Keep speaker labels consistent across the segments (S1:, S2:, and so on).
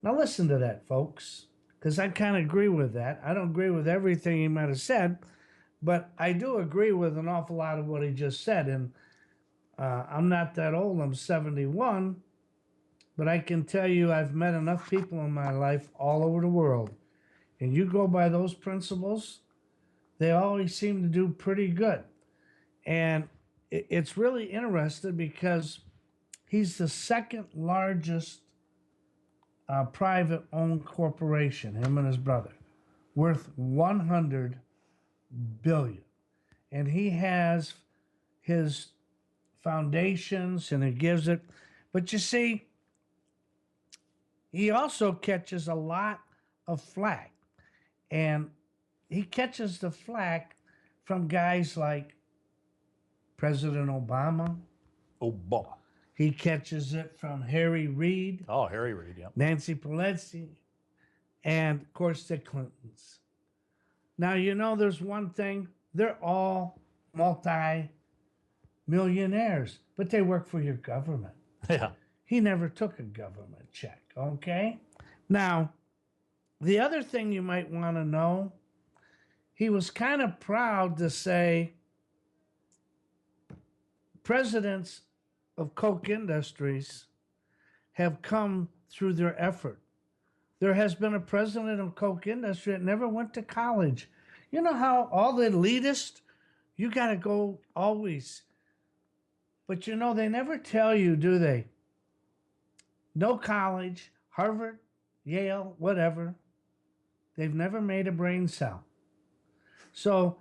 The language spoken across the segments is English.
S1: Now listen to that, folks, because I kind of agree with that. I don't agree with everything he might have said, but I do agree with an awful lot of what he just said. And I'm not that old. I'm 71, but I can tell you I've met enough people in my life all over the world. And you go by those principles, they always seem to do pretty good. And it's really interesting because he's the second largest private owned corporation, him and his brother, worth 100 billion. And he has his foundations and he gives it. But you see, he also catches a lot of flack. And he catches the flack from guys like President Obama.
S2: Obama.
S1: He catches it from Harry Reid.
S2: Oh, Harry Reid, yeah.
S1: Nancy Pelosi, and of course the Clintons. Now, you know, there's one thing, they're all multi-millionaires, but they work for your government.
S2: Yeah.
S1: He never took a government check, okay? Now, the other thing you might want to know, he was kind of proud to say presidents of Coke Industries have come through their effort. There has been a president of Coke Industry that never went to college. You know how all the elitists, you got to go always. But you know, they never tell you, do they? No college, Harvard, Yale, whatever. They've never made a brain cell. So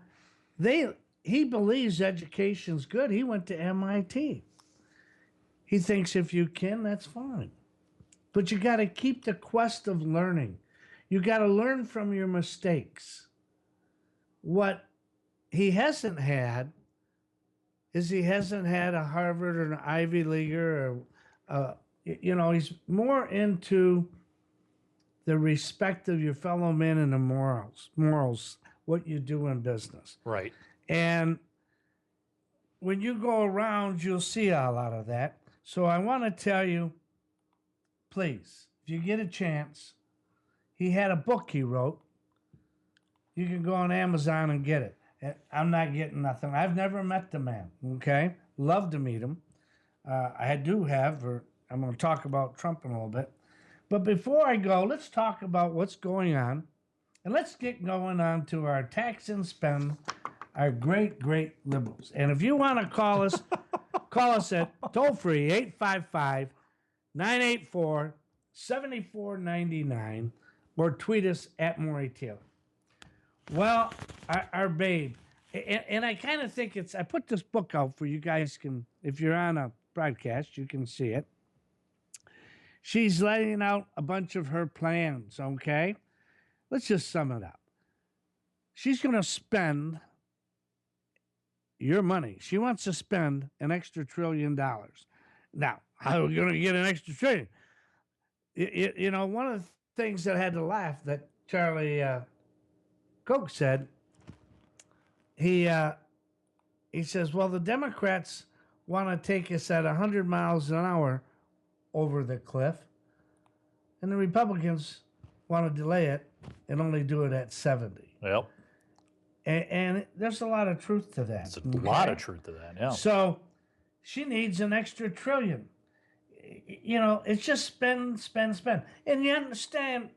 S1: he believes education's good. He went to MIT. He thinks if you can, that's fine. But you got to keep the quest of learning. You got to learn from your mistakes. What he hasn't had is he hasn't had a Harvard or an Ivy Leaguer or, you know, he's more into the respect of your fellow men and the morals, what you do in business.
S2: Right.
S1: And when you go around, you'll see a lot of that. So I want to tell you, please, if you get a chance, he had a book he wrote. You can go on Amazon and get it. I'm not getting nothing. I've never met the man, okay? Love to meet him. I do have, or I'm going to talk about Trump in a little bit. But before I go, let's talk about what's going on. And let's get going on to our tax and spend, our great, great liberals. And if you want to call us, call us at toll free 855 984 7499 or tweet us at Morry Taylor. Well, our babe, and I kind of think I put this book out for you guys can, if you're on a broadcast, you can see it. She's laying out a bunch of her plans, okay? Let's just sum it up. She's going to spend your money. She wants to spend an extra $1 trillion. Now, how are we going to get an extra trillion? You know, one of the things that I had to laugh that Charlie Koch said, he says, well, the Democrats want to take us at 100 miles an hour over the cliff, and the Republicans want to delay it and only do it at 70.
S2: Yep.
S1: And there's a lot of truth to that.
S2: There's a lot of truth to that, yeah.
S1: So she needs an extra $1 trillion. You know, it's just spend, spend, spend. And you understand,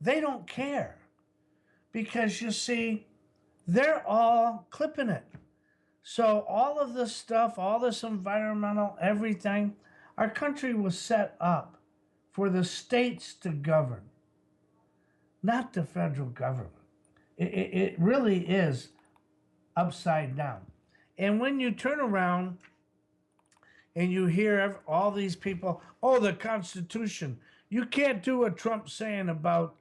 S1: they don't care. Because you see, they're all clipping it. So all of this stuff, all this environmental, everything, our country was set up for the states to govern, not the federal government. It really is upside down. And when you turn around and you hear all these people, oh, the Constitution, you can't do what Trump's saying about,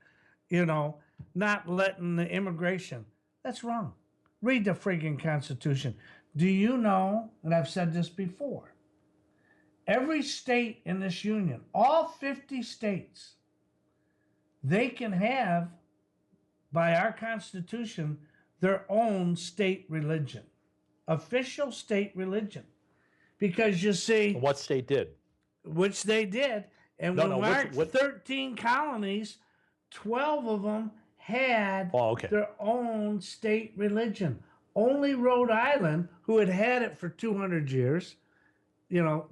S1: you know, not letting the immigration. That's wrong. Read the friggin' Constitution. Do you know, and I've said this before, every state in this union, all 50 states, they can have, by our Constitution, their own state religion, official state religion. Because you see,
S2: What state did?
S1: which they did, And
S2: No,
S1: when
S2: no,
S1: we marked 13 colonies, 12 of them had their own state religion. Only Rhode Island, who had it for 200 years,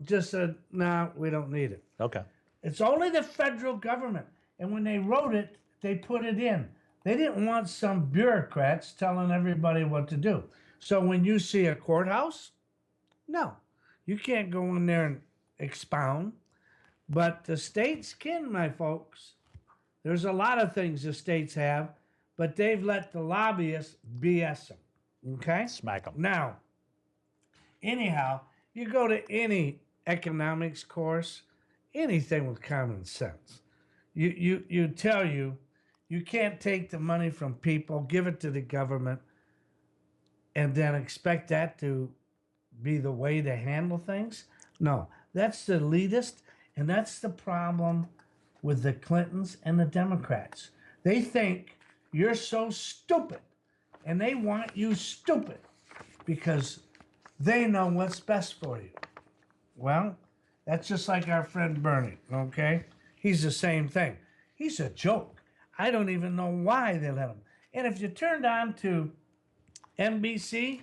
S1: just said, no, we don't need it.
S2: Okay.
S1: It's only the federal government. And when they wrote it, they put it in. They didn't want some bureaucrats telling everybody what to do. So when you see a courthouse, no, you can't go in there and expound. But the states can, my folks. There's a lot of things the states have, but they've let the lobbyists BS them. Okay?
S2: Smack them.
S1: Now, anyhow, you go to any economics course, anything with common sense. You tell you can't take the money from people, give it to the government, and then expect that to be the way to handle things. No, that's the elitist, and that's the problem with the Clintons and the Democrats. They think you're so stupid, and they want you stupid because they know what's best for you. Well, that's just like our friend Bernie, okay? He's the same thing. He's a joke. I don't even know why they let him. And if you turned on to NBC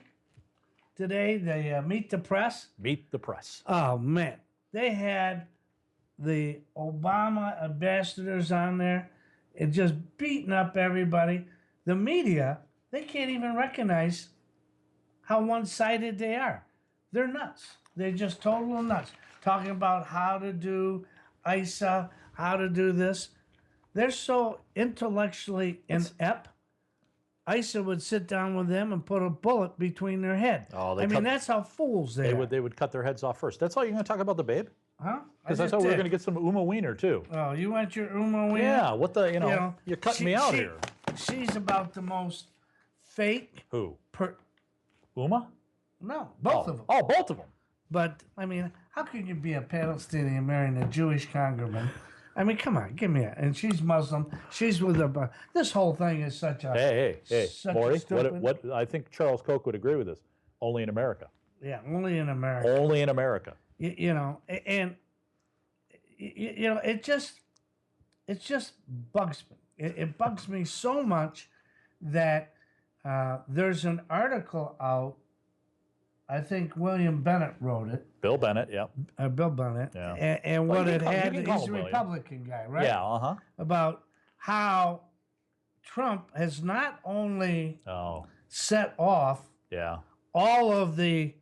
S1: today, they Meet the Press.
S2: Meet the Press.
S1: Oh, man. They had the Obama ambassadors on there and just beating up everybody. The media, they can't even recognize how one-sided they are. They're nuts. They're just total nuts. Talking about how to do ISA, how to do this. They're so intellectually inept. ISA would sit down with them and put a bullet between their head.
S2: Oh,
S1: that's how fools they are.
S2: They would cut their heads off first. That's all you're going to talk about the babe?
S1: Huh?
S2: Because I thought we were going to get some Uma Wiener, too.
S1: Oh, you want your Uma Wiener?
S2: Yeah, what the, you're cutting me out here.
S1: She's about the most fake.
S2: Who?
S1: Uma? No, both of them.
S2: Oh, both of them.
S1: But, how can you be a Palestinian marrying a Jewish congressman? Come on, give me it. And she's Muslim. She's with a. This whole thing is such a.
S2: Hey,
S1: such
S2: Morty.
S1: A
S2: what? I think Charles Koch would agree with this. Only in America.
S1: Yeah, only in America.
S2: Only in America.
S1: And it just bugs me. It bugs me so much that there's an article out. I think William Bennett wrote it.
S2: Bill Bennett, yeah.
S1: Bill Bennett.
S2: Yeah.
S1: And what it had, he's a Republican guy, right?
S2: Yeah, uh-huh.
S1: About how Trump has not only set off all of the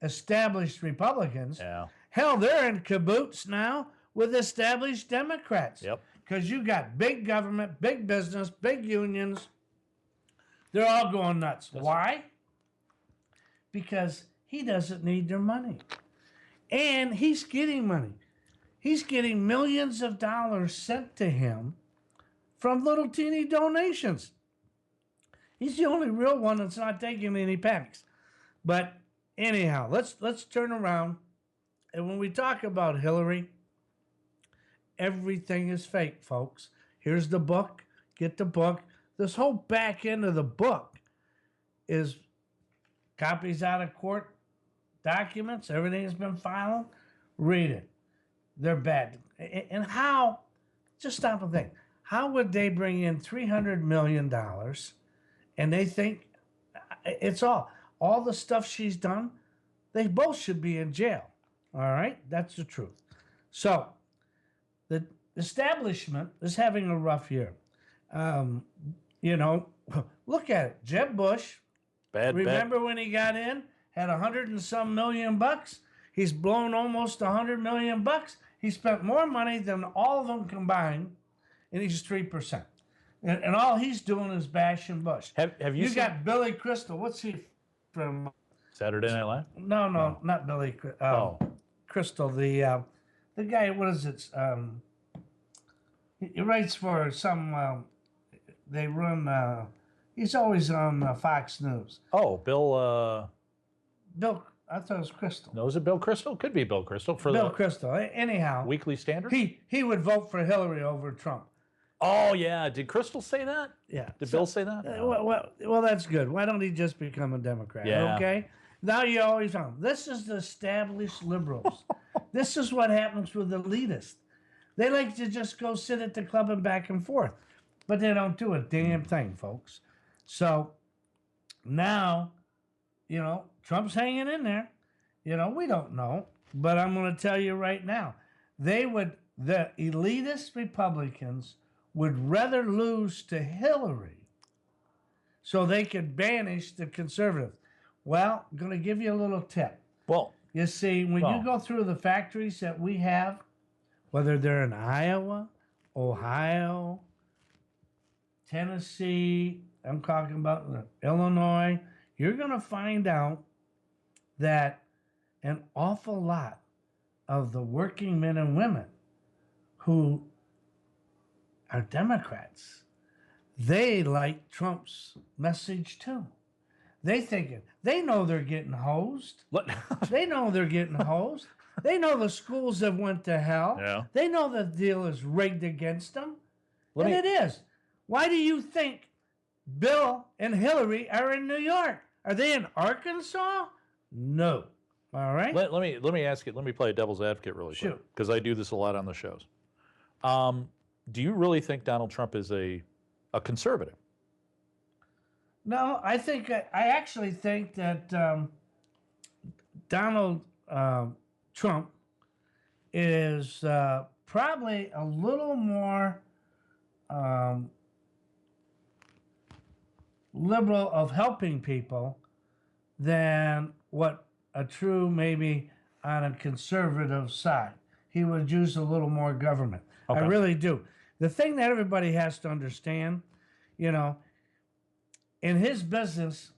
S1: established Republicans.
S2: Yeah.
S1: Hell, they're in cahoots now with established Democrats.
S2: Yep.
S1: Because you got big government, big business, big unions. They're all going nuts. Why? Because he doesn't need their money. And he's getting money. He's getting millions of dollars sent to him from little teeny donations. He's the only real one that's not taking any pennies. But anyhow, let's turn around. And when we talk about Hillary, everything is fake, folks. Here's the book. Get the book. This whole back end of the book is copies out of court documents. Everything has been filed. Read it. They're bad. And how, just stop and think, how would they bring in $300 million and they think it's all the stuff she's done, they both should be in jail. All right? That's the truth. So, the establishment is having a rough year. Look at it. Jeb Bush, remember when he got in, had $100 and some million bucks? He's blown almost $100 million bucks. He spent more money than all of them combined, and he's 3%. And all he's doing is bashing Bush.
S2: Have you
S1: got Billy Crystal. What's he from?
S2: Saturday Night Live?
S1: No, not Billy. Crystal, the guy. What is it? He writes for some. They run. He's always on Fox News.
S2: Oh, Bill.
S1: Bill. I thought it was Crystal.
S2: No, is it Bill Crystal? Could be Bill Crystal for
S1: Bill Crystal. Anyhow,
S2: Weekly Standard.
S1: He would vote for Hillary over Trump.
S2: Oh yeah, did Crystal say that?
S1: Yeah.
S2: Did Bill say that?
S1: Well, that's good. Why don't he just become a Democrat?
S2: Yeah.
S1: Okay. Now you always found this is the established liberals. This is what happens with the elitists. They like to just go sit at the club and back and forth, but they don't do a damn thing, folks. So now, Trump's hanging in there. We don't know, but I'm going to tell you right now, the elitist Republicans would rather lose to Hillary so they could banish the conservatives. Well, I'm going to give you a little tip.
S2: Well,
S1: you see, when you go through the factories that we have, whether they're in Iowa, Ohio, Tennessee, I'm talking about Illinois, you're going to find out that an awful lot of the working men and women who are Democrats, they like Trump's message too. They know they're getting hosed. They know they're getting hosed. They know the schools have went to hell.
S2: Yeah.
S1: They know the deal is rigged against them. It is. Why do you think Bill and Hillary are in New York? Are they in Arkansas? No. All right.
S2: Let me ask you. Let me play a devil's advocate really quick, because I do this a lot on the shows. Do you really think Donald Trump is a conservative?
S1: No, I actually think that Donald Trump is probably a little more liberal of helping people than what a true maybe on a conservative side. He would use a little more government. Okay. I really do. The thing that everybody has to understand, in his business,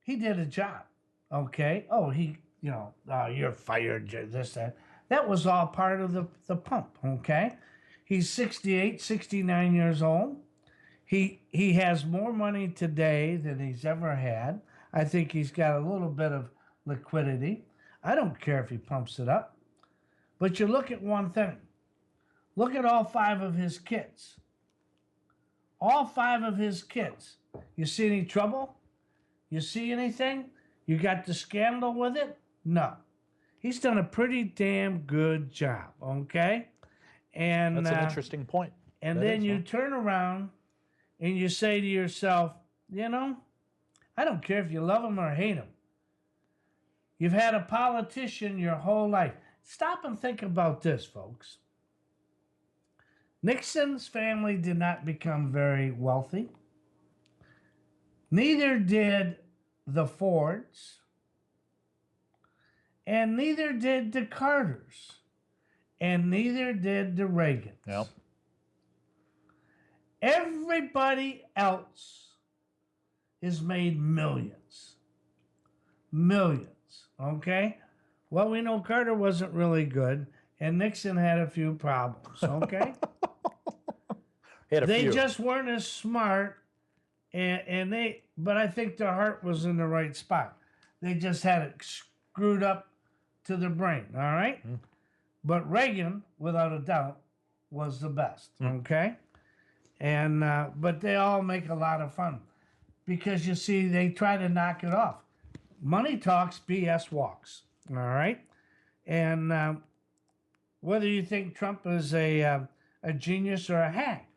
S1: he did a job. Okay. Oh, you're fired, this, that. That was all part of the pump. Okay. He's 68, 69 years old. He has more money today than he's ever had. I think he's got a little bit of liquidity. I don't care if he pumps it up. But you look at one thing. Look at all 5 of his kids. All 5 of his kids. You see any trouble? You see anything? You got the scandal with it? No. He's done a pretty damn good job, okay? And
S2: that's an interesting point.
S1: And then you turn around and you say to yourself, I don't care if you love him or hate him. You've had a politician your whole life. Stop and think about this, folks. Nixon's family did not become very wealthy. Neither did the Fords. And neither did the Carters. And neither did the Reagans.
S2: Yep.
S1: Everybody else has made millions. Millions, okay? Well, we know Carter wasn't really good, and Nixon had a few problems, okay? They just weren't as smart, but I think their heart was in the right spot. They just had it screwed up to their brain, all right? Mm. But Reagan, without a doubt, was the best, okay? And but they all make a lot of fun because, you see, they try to knock it off. Money talks, BS walks, all right? And whether you think Trump is a genius or a hack,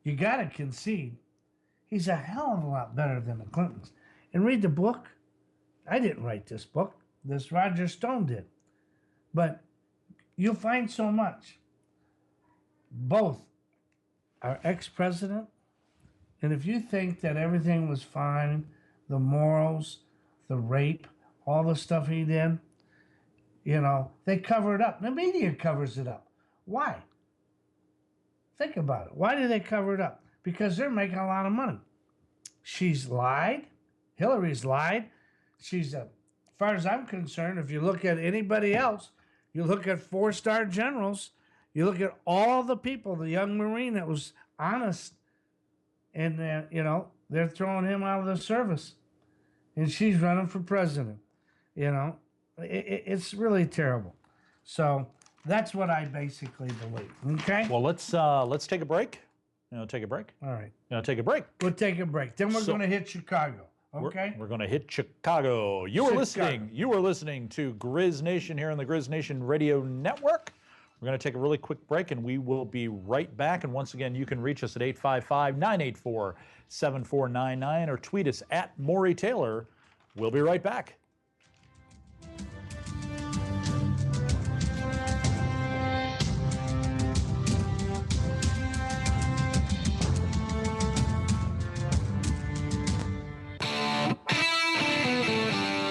S1: you got to concede he's a hell of a lot better than the Clintons. And read the book. I didn't write this book. This Roger Stone did. But you'll find so much. Both our ex-president, and if you think that everything was fine, the morals, the rape, all the stuff he did, they cover it up. The media covers it up. Why? Think about it. Why do they cover it up? Because they're making a lot of money. She's lied. Hillary's lied. As far as I'm concerned, if you look at anybody else, you look at 4-star generals, you look at all the people, the young Marine that was honest, and, they're throwing him out of the service. And she's running for president. It's really terrible. So that's what I basically believe. Okay.
S2: Well, let's take a break. Take a break.
S1: All right.
S2: Take a break.
S1: We'll take a break. Then we're going to hit Chicago. Okay.
S2: We're going to hit Chicago. You are listening to GrizzNation here on the GrizzNation Radio Network. We're going to take a really quick break, and we will be right back. And once again, you can reach us at 855-984-7499 or tweet us at Morry Taylor. We'll be right back.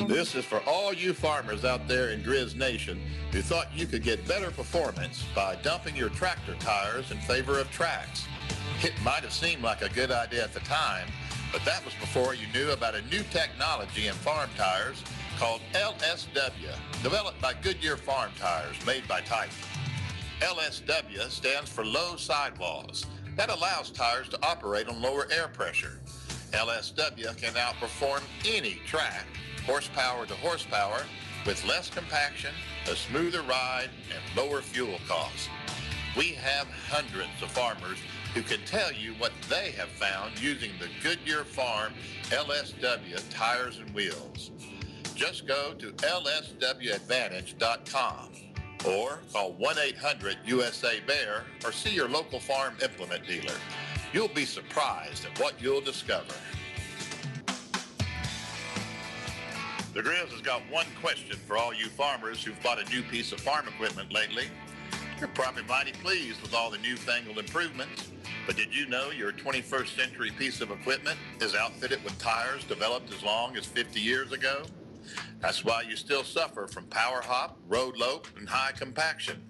S3: This is for all you farmers out there in Grizz Nation who thought you could get better performance by dumping your tractor tires in favor of tracks. It might have seemed like a good idea at the time, but that was before you knew about a new technology in farm tires called LSW, developed by Goodyear Farm Tires, made by Titan. LSW stands for low sidewalls. That allows tires to operate on lower air pressure. LSW can outperform any track, horsepower to horsepower, with less compaction, a smoother ride, and lower fuel costs. We have hundreds of farmers who can tell you what they have found using the Goodyear Farm LSW tires and wheels. Just go to lswadvantage.com or call 1-800-USA-BEAR or see your local farm implement dealer. You'll be surprised at what you'll discover. The Grizz has got one question for all you farmers who've bought a new piece of farm equipment lately. You're probably mighty pleased with all the newfangled improvements, but did you know your 21st century piece of equipment is outfitted with tires developed as long as 50 years ago? That's why you still suffer from power hop, road lope, and high compaction.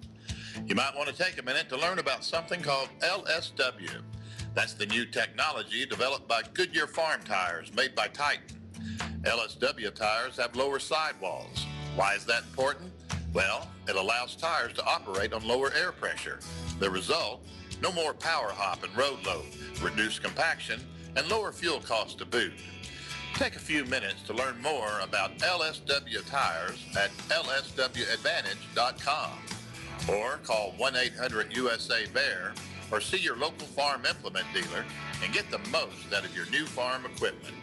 S3: You might want to take a minute to learn about something called LSW. That's the new technology developed by Goodyear Farm Tires, made by Titan. LSW tires have lower sidewalls. Why is that important? Well, it allows tires to operate on lower air pressure. The result, no more power hop and road load, reduced compaction, and lower fuel costs to boot. Take a few minutes to learn more about LSW tires at lswadvantage.com or call 1-800-USA-BEAR or see your local farm implement dealer and get the most out of your new farm equipment.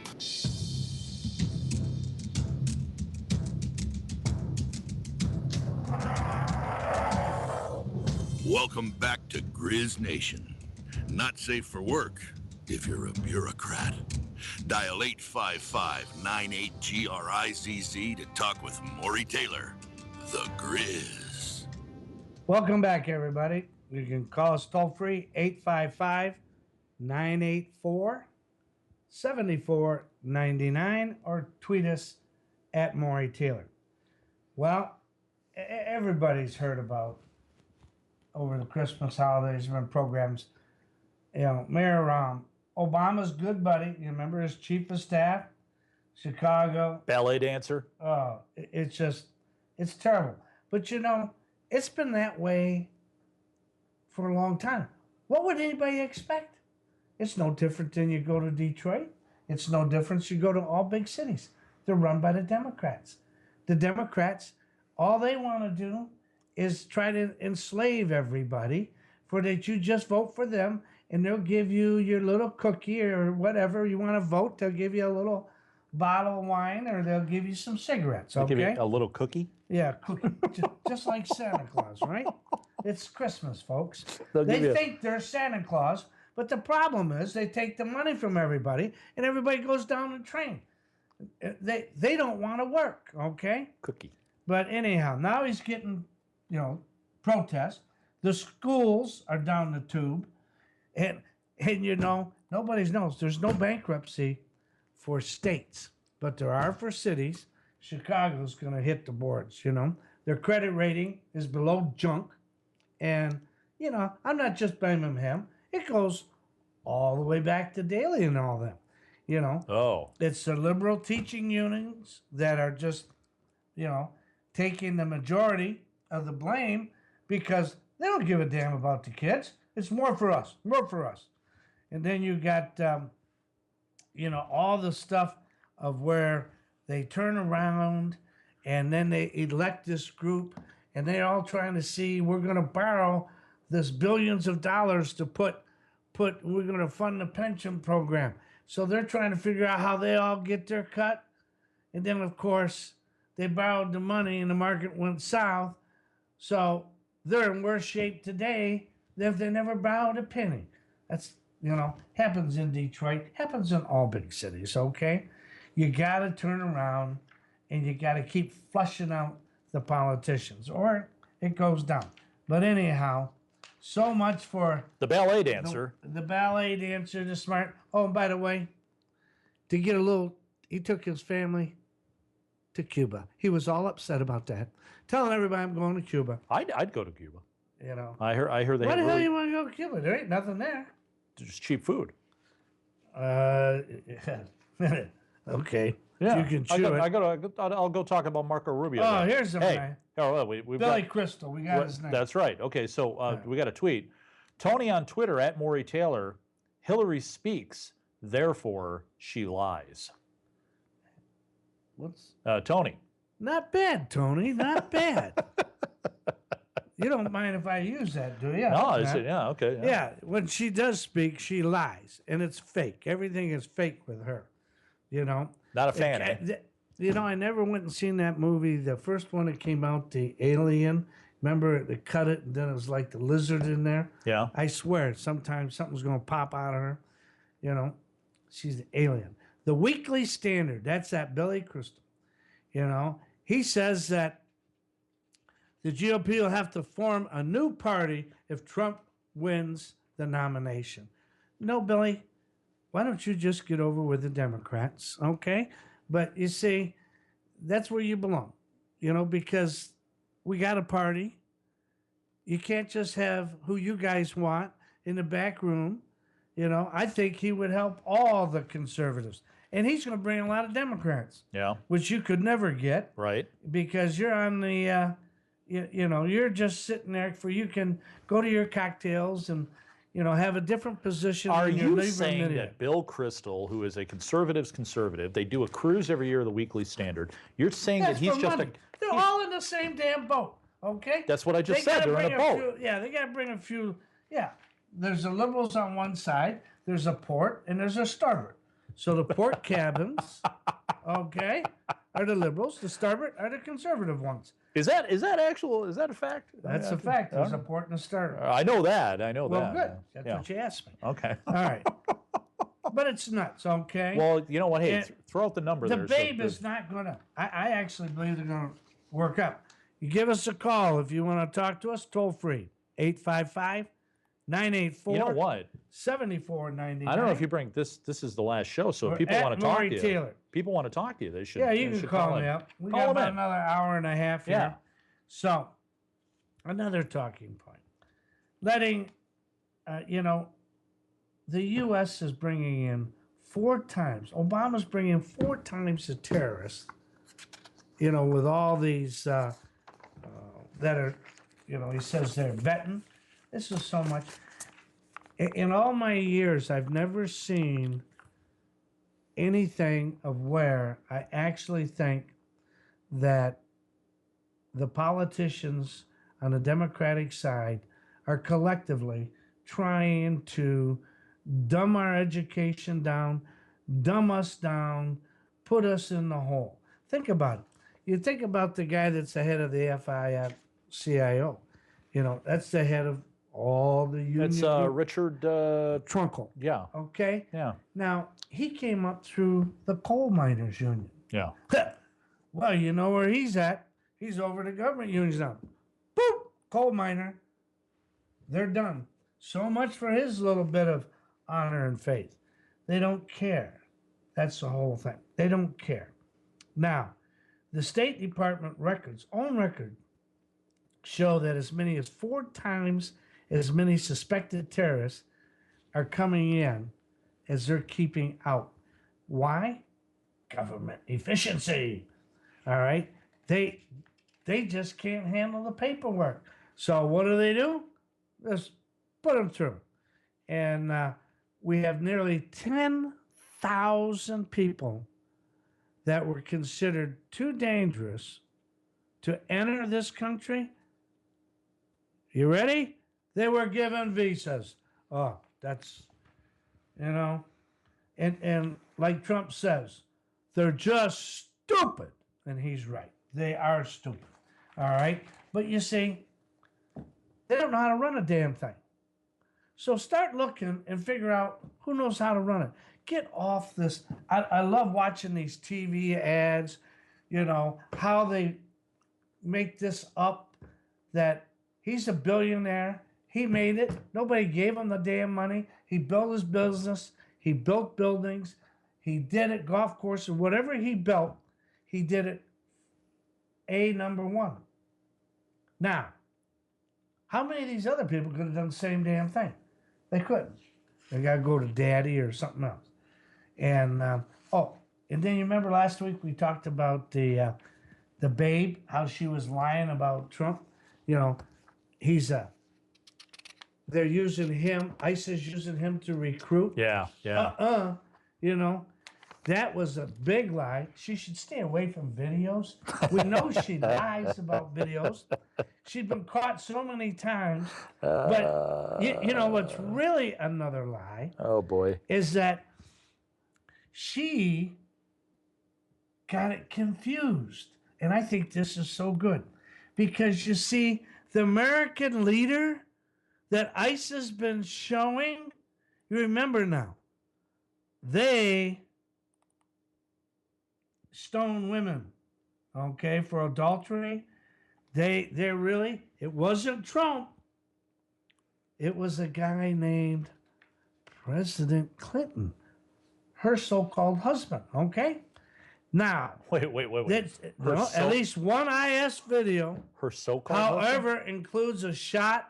S4: Welcome back to Grizz Nation. Not safe for work if you're a bureaucrat. Dial 855-98-GRIZZ to talk with Morry Taylor, the Grizz.
S1: Welcome back, everybody. You can call us toll free, 855-984-7499, or tweet us at Morry Taylor. Well, everybody's heard about over the Christmas holidays when programs, Mayor Obama's good buddy, you remember his chief of staff, Chicago.
S2: Ballet dancer.
S1: Oh, it's terrible. But it's been that way for a long time. What would anybody expect? It's no different than you go to Detroit. It's no different you go to all big cities. They're run by the Democrats. The Democrats, all they want to do is try to enslave everybody for that you just vote for them, and they'll give you your little cookie or whatever you want to vote. They'll give you a little bottle of wine, or they'll give you some cigarettes, okay?
S2: Give you a little cookie?
S1: Yeah, cookie. just like Santa Claus, right? It's Christmas, folks.
S2: They
S1: think they're Santa Claus, but the problem is they take the money from everybody, and everybody goes down the train. They don't want to work, okay?
S2: Cookie.
S1: But anyhow, now he's getting, protests. The schools are down the tube. And nobody knows. There's no bankruptcy for states, but there are for cities. Chicago's going to hit the boards, Their credit rating is below junk. And, I'm not just blaming him. It goes all the way back to Daley and all them,
S2: Oh.
S1: It's the liberal teaching unions that are just, taking the majority of the blame because they don't give a damn about the kids. It's more for us. And then you got, all the stuff of where they turn around and then they elect this group and they're all trying to see, we're going to borrow this billions of dollars to we're going to fund the pension program. So they're trying to figure out how they all get their cut. And then, of course, they borrowed the money and the market went south. So they're in worse shape today than if they never borrowed a penny. That's, happens in Detroit, happens in all big cities, okay? You got to turn around and you got to keep flushing out the politicians or it goes down. But anyhow, so much for
S2: the ballet dancer.
S1: The ballet dancer, the smart. Oh, and by the way, to get he took his family to Cuba. He was all upset about that, telling everybody I'm going to Cuba.
S2: I'd go to Cuba. I hear they.
S1: Why the hell you want to go to Cuba? There ain't nothing there.
S2: Just cheap food.
S1: Okay.
S2: Yeah,
S1: you can chew it.
S2: I'll go talk about Marco Rubio.
S1: Oh, here's the guy.
S2: We've
S1: Billy
S2: got,
S1: Crystal. We got his name.
S2: That's right. Okay, so we got a tweet. Tony on Twitter at Morry Taylor. Hillary speaks, therefore she lies.
S1: What's
S2: Tony?
S1: Not bad, Tony. Not bad. You don't mind if I use that, do you?
S2: No, yeah, okay.
S1: Yeah, when she does speak, she lies, and it's fake. Everything is fake with her.
S2: Not a fan.
S1: I never went and seen that movie. The first one that came out, The Alien. Remember, they cut it, and then it was like the lizard in there.
S2: Yeah.
S1: I swear, sometimes something's going to pop out of her. She's the alien. The Weekly Standard, that's that Billy Crystal. He says that the GOP will have to form a new party if Trump wins the nomination. No, Billy, why don't you just get over with the Democrats, okay? But you see, that's where you belong, because we got a party. You can't just have who you guys want in the back room. I think he would help all the conservatives. And he's going to bring a lot of Democrats.
S2: Yeah.
S1: Which you could never get.
S2: Right.
S1: Because you're on the, you're just sitting there you can go to your cocktails and, have a different position.
S2: Are you saying that Bill Crystal, who is a conservative's conservative, they do a cruise every year, the Weekly Standard, you're saying that he's just
S1: They're all in the same damn boat, okay?
S2: That's what I just said. They're in a boat.
S1: They got to bring a few. Yeah. There's the liberals on one side, there's a port, and there's a starboard. So the port cabins, okay, are the liberals. The starboard are the conservative ones.
S2: Is that a fact?
S1: That's a fact. There's a port and a starboard.
S2: I know that.
S1: Well, good. That's what you asked me.
S2: Okay.
S1: All right. But it's nuts, okay?
S2: Well, you know what? Hey, throw out the number
S1: the
S2: there.
S1: The babe is not going to, I actually believe they're going to work out. You give us a call if you want to talk to us, toll free, 855-984.
S2: You know what?
S1: 7499.
S2: I don't know if you bring this. This is the last show, so if people want to talk to you.
S1: Taylor.
S2: People want to talk to you. They should.
S1: Yeah, you can call me up. We got about another hour and a half here.
S2: Yeah.
S1: So, another talking point. Letting, the U.S. is bringing in 4 times. Obama's bringing in 4 times the terrorists. With all these that are, he says they're vetting. This is so much. In all my years, I've never seen anything of where I actually think that the politicians on the Democratic side are collectively trying to dumb our education down, dumb us down, put us in the hole. Think about it. You think about the guy that's the head of the FIF-CIO. That's the head of all the unions.
S2: It's Richard
S1: Trunkle.
S2: Yeah.
S1: Okay?
S2: Yeah.
S1: Now, he came up through the coal miners union.
S2: Yeah.
S1: Well, you know where he's at. He's over the government unions now. Boop! Coal miner. They're done. So much for his little bit of honor and faith. They don't care. That's the whole thing. They don't care. Now, the State Department own record, show that as many as 4 times as many suspected terrorists are coming in as they're keeping out. Why? Government efficiency. All right? They just can't handle the paperwork. So what do? Just put them through. And we have nearly 10,000 people that were considered too dangerous to enter this country. You ready? They were given visas. Oh, that's, and like Trump says, they're just stupid. And he's right. They are stupid. All right? But you see, They don't know how to run a damn thing. So start looking and figure out who knows how to run it. Get off this. I love watching these TV ads, you know, how they make this up that he's a billionaire. He made it. Nobody gave him the damn money. He built his business. He built buildings. He did it, golf courses, whatever he built, he did it number one. Now, how many of these other people could have done the same damn thing? They couldn't. They got to go to daddy or something else. And, and then you remember last week we talked about the babe, how she was lying about Trump. You know, they're using him, ISIS using him to recruit.
S2: Yeah, yeah.
S1: You know, that was a big lie. She should stay away from videos. We know she lies about videos. She's been caught so many times. But you know what's really another lie?
S2: Oh boy.
S1: Is that she got it confused. And I think this is so good. Because you see, the American leader that ICE has been showing, you remember now, they stone women, okay, for adultery. They're really, it wasn't Trump. It was a guy named President Clinton, her so-called husband, okay? Now,
S2: Wait.
S1: at least one IS video,
S2: Her so-called
S1: however, includes a shot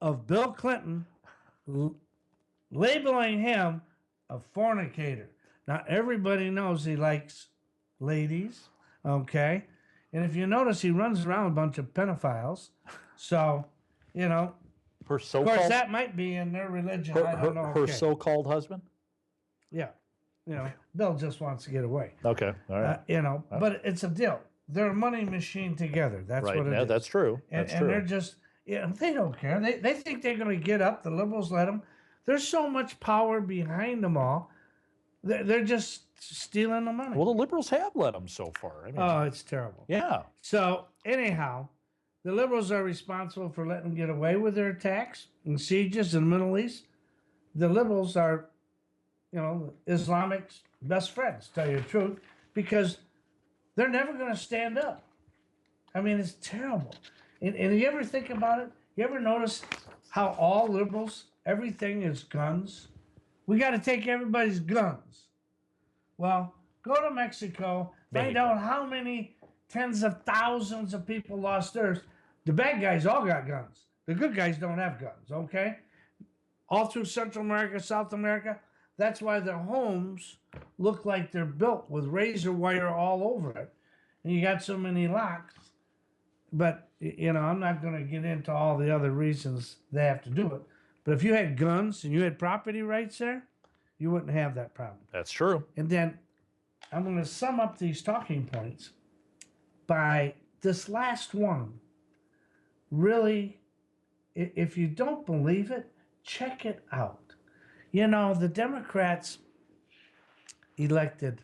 S1: of Bill Clinton labeling him a fornicator. Now, everybody knows he likes ladies, okay? And if you notice, he runs around a bunch of pedophiles. So, you know,
S2: her
S1: of course, that might be in their religion. I don't know.
S2: Her so-called husband?
S1: Yeah. You know, Bill just wants to get away.
S2: Okay, all right.
S1: You know, but it's a deal. They're a money machine together. That's
S2: right.
S1: what it
S2: Yeah,
S1: is.
S2: that's true. That's true.
S1: And they're just, they don't care. They think they're going to get up. The liberals let them. There's so much power behind them all. They're just stealing the money.
S2: Well, the liberals have let them so far. I mean,
S1: Oh, it's terrible.
S2: yeah.
S1: So anyhow, the liberals are responsible for letting them get away with their attacks and sieges in the Middle East. The liberals are, you know, Islamic's best friends, to tell you the truth, because they're never going to stand up. I mean, it's terrible. And you ever think about it? You ever notice how all liberals, everything is guns? We got to take everybody's guns. Well, go to Mexico, find out how many tens of thousands of people lost theirs. The bad guys all got guns. The good guys don't have guns, okay? All through Central America, South America, that's why their homes look like they're built with razor wire all over it. And you got so many locks. But, you know, I'm not going to get into all the other reasons they have to do it. But if you had guns and you had property rights there, you wouldn't have that problem.
S2: That's true.
S1: And then I'm going to sum up these talking points by this last one. Really, if you don't believe it, check it out. You know, the Democrats elected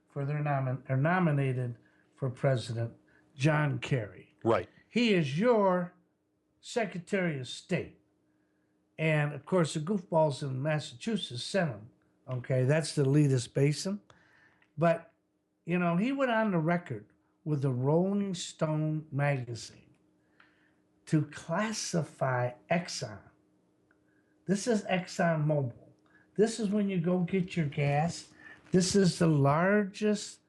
S1: for their nominated for president John Kerry.
S2: Right.
S1: He is your Secretary of State. And, of course, the goofballs in Massachusetts sent him. Okay, that's the elitist basin. But, you know, he went on the record with the Rolling Stone magazine to classify Exxon. This is Exxon Mobil. This is when you go get your gas. This is the largest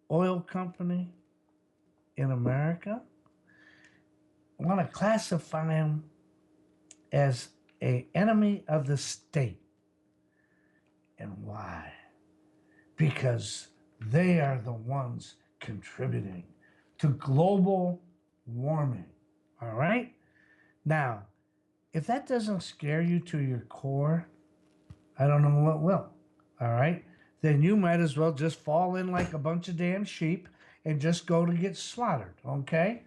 S1: oil company in America. I want to classify them as an enemy of the state. And why? Because they are the ones contributing to global warming. All right? Now, if that doesn't scare you to your core, I don't know what will. All right? Then you might as well just fall in like a bunch of damn sheep and just go to get slaughtered. Okay?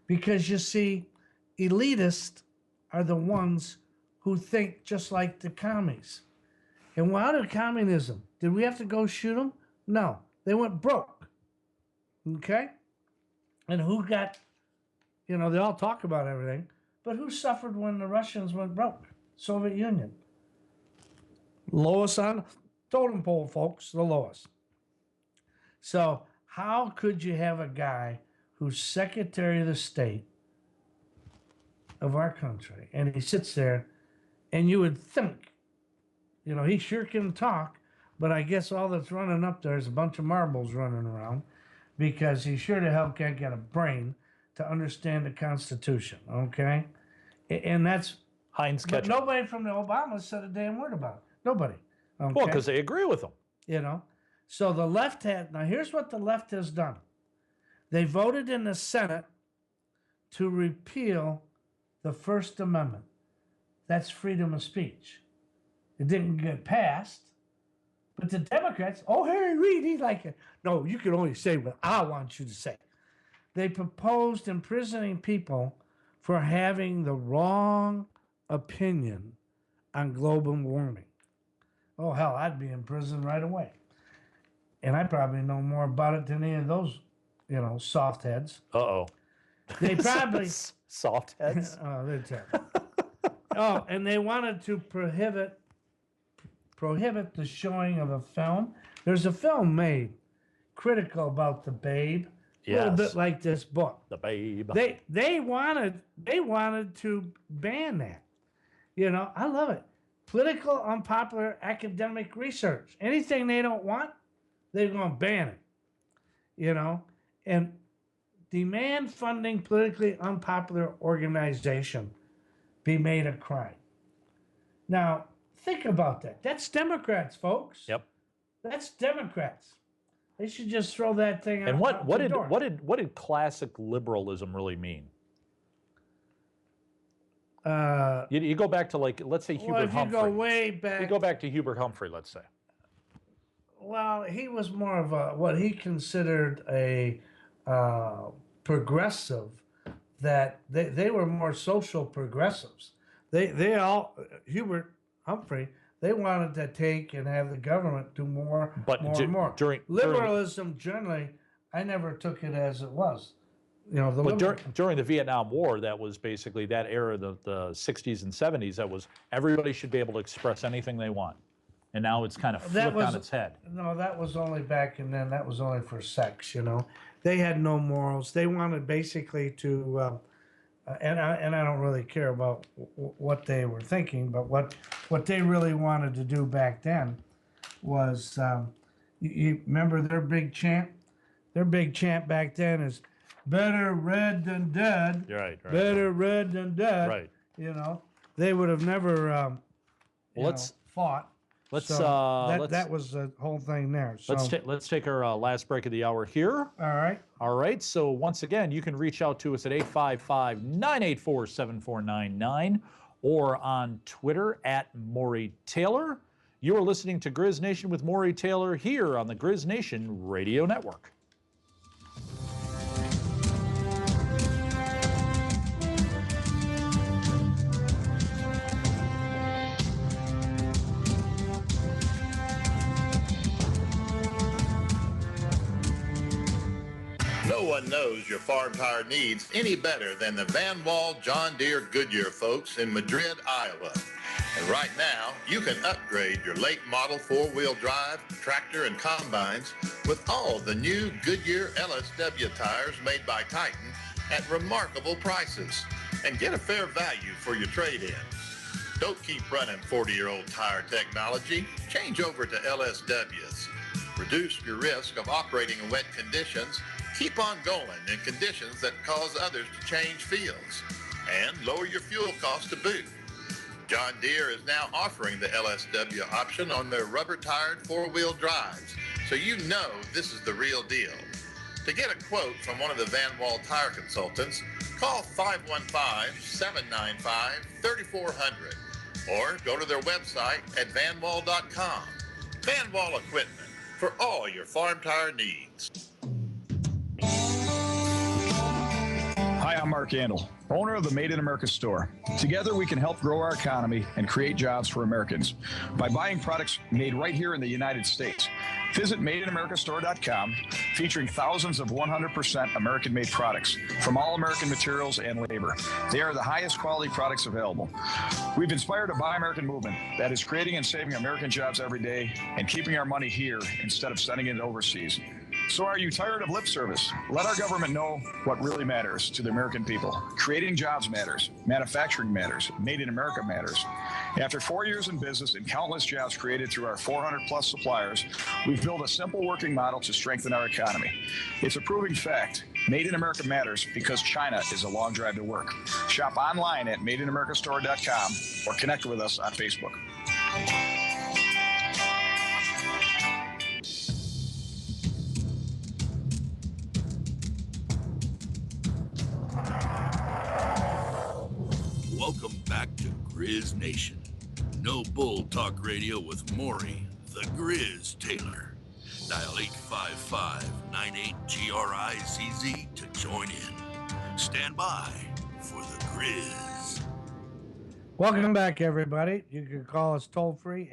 S1: Because you see, elitists are the ones who think just like the commies. And why did communism? Did we have to go shoot them? No. They went broke. Okay? And who got, You know, they all talk about everything, but who suffered when the Russians went broke? Soviet Union. Lowest on totem pole, folks, the lowest. So how could you have a guy who's Secretary of the State of our country, and he sits there, and you would think, you know, he sure can talk, but I guess all that's running up there is a bunch of marbles running around, because he sure to hell can't get a brain to understand the Constitution, okay? And that's...
S2: Heinz
S1: But
S2: ketchup.
S1: nobody from the Obamas said a damn word about it. Nobody. Okay?
S2: Well, because they agree with them.
S1: You know? So the left had... Now, here's what the left has done. They voted in the Senate to repeal the First Amendment. That's freedom of speech. It didn't get passed. But the Democrats, oh, Harry Reid, he like it. No, you can only say what I want you to say. They proposed imprisoning people for having the wrong opinion on global warming. Oh, hell, I'd be in prison right away. And I probably know more about it than any of those, you know, soft heads.
S2: Uh-oh.
S1: They probably...
S2: Soft heads?
S1: Oh, they're terrible. Oh, and they wanted to prohibit the showing of a film. There's a film made critical about the Babe, a little bit like this book.
S2: The Babe.
S1: They wanted to ban that. You know, I love it. Political, unpopular academic research. Anything they don't want, they're going to ban it. You know, and demand funding politically unpopular organization be made a crime. Now, think about that. That's Democrats, folks.
S2: Yep.
S1: That's Democrats. They should just throw that thing out.
S2: And
S1: what
S2: did classic liberalism really mean? You go back to, like, let's say Hubert Humphrey.
S1: You go way back.
S2: You go back to Hubert Humphrey, let's say.
S1: Well, he was more of a what he considered a progressive. That they were more social progressives. They all Hubert Humphrey. They wanted to take and have the government do more, and more. During liberalism, generally, I never took it as it was. You know,
S2: during the Vietnam War, that was basically that era, the 60s and 70s. That was everybody should be able to express anything they want, and now it's kind of flipped on its head. No, that was only back and then. That was only for sex. You know, they had no morals. They wanted basically to. And I don't really care about what they were thinking, but what they really wanted to do back then was, you remember their big chant? Their big chant back then is, better red than dead. Right. Better red than dead. Right. You know, they would have never fought. That was the whole thing there. So, let's take our last break of the hour here. All right. So once again, you can reach out to us at 855-984-7499 or on Twitter at Morry Taylor. You are listening to Grizz Nation with Morry Taylor here on the Grizz Nation Radio Network.
S3: No one knows your farm tire needs any better than the Van Wall John Deere Goodyear folks in Madrid, Iowa. And right now, you can upgrade your late model four-wheel drive, tractor, and combines with all the new Goodyear LSW tires made by Titan at remarkable prices and get a fair value for your trade-in. Don't keep running 40-year-old tire technology. Change over to LSWs. Reduce your risk of operating in wet conditions. Keep on going in conditions that cause others to change fields. And lower your fuel costs to boot. John Deere is now offering the LSW option on their rubber-tired four-wheel drives, so you know this is the real deal. To get a quote from one of the Van Wall tire consultants, call 515-795-3400 or go to their website at vanwall.com. Van Wall Equipment for all your farm tire needs.
S5: Hi, I'm Mark Andel, owner of the Made in America store. Together, we can help grow our economy and create jobs for Americans by buying products made right here in the United States. Visit MadeInAmericaStore.com, featuring thousands of 100% American-made products from all American materials and labor. They are the highest quality products available. We've inspired a Buy American movement that is creating and saving American jobs every day and keeping our money here instead of sending it overseas. So are you tired of lip service? Let our government know what really matters to the American people. Creating jobs matters. Manufacturing matters. Made in America matters. After 4 years in business and countless jobs created through our 400-plus suppliers, we've built a simple working model to strengthen our economy. It's a proving fact. Made in America matters because China is a long drive to work. Shop online at MadeInAmericaStore.com or connect with us on Facebook.
S4: Welcome back to Grizz Nation. No Bull Talk Radio with Morry, the Grizz Taylor. Dial 855-98-GRIZZ to join in. Stand by for the Grizz.
S1: Welcome back, everybody. You can call us toll free,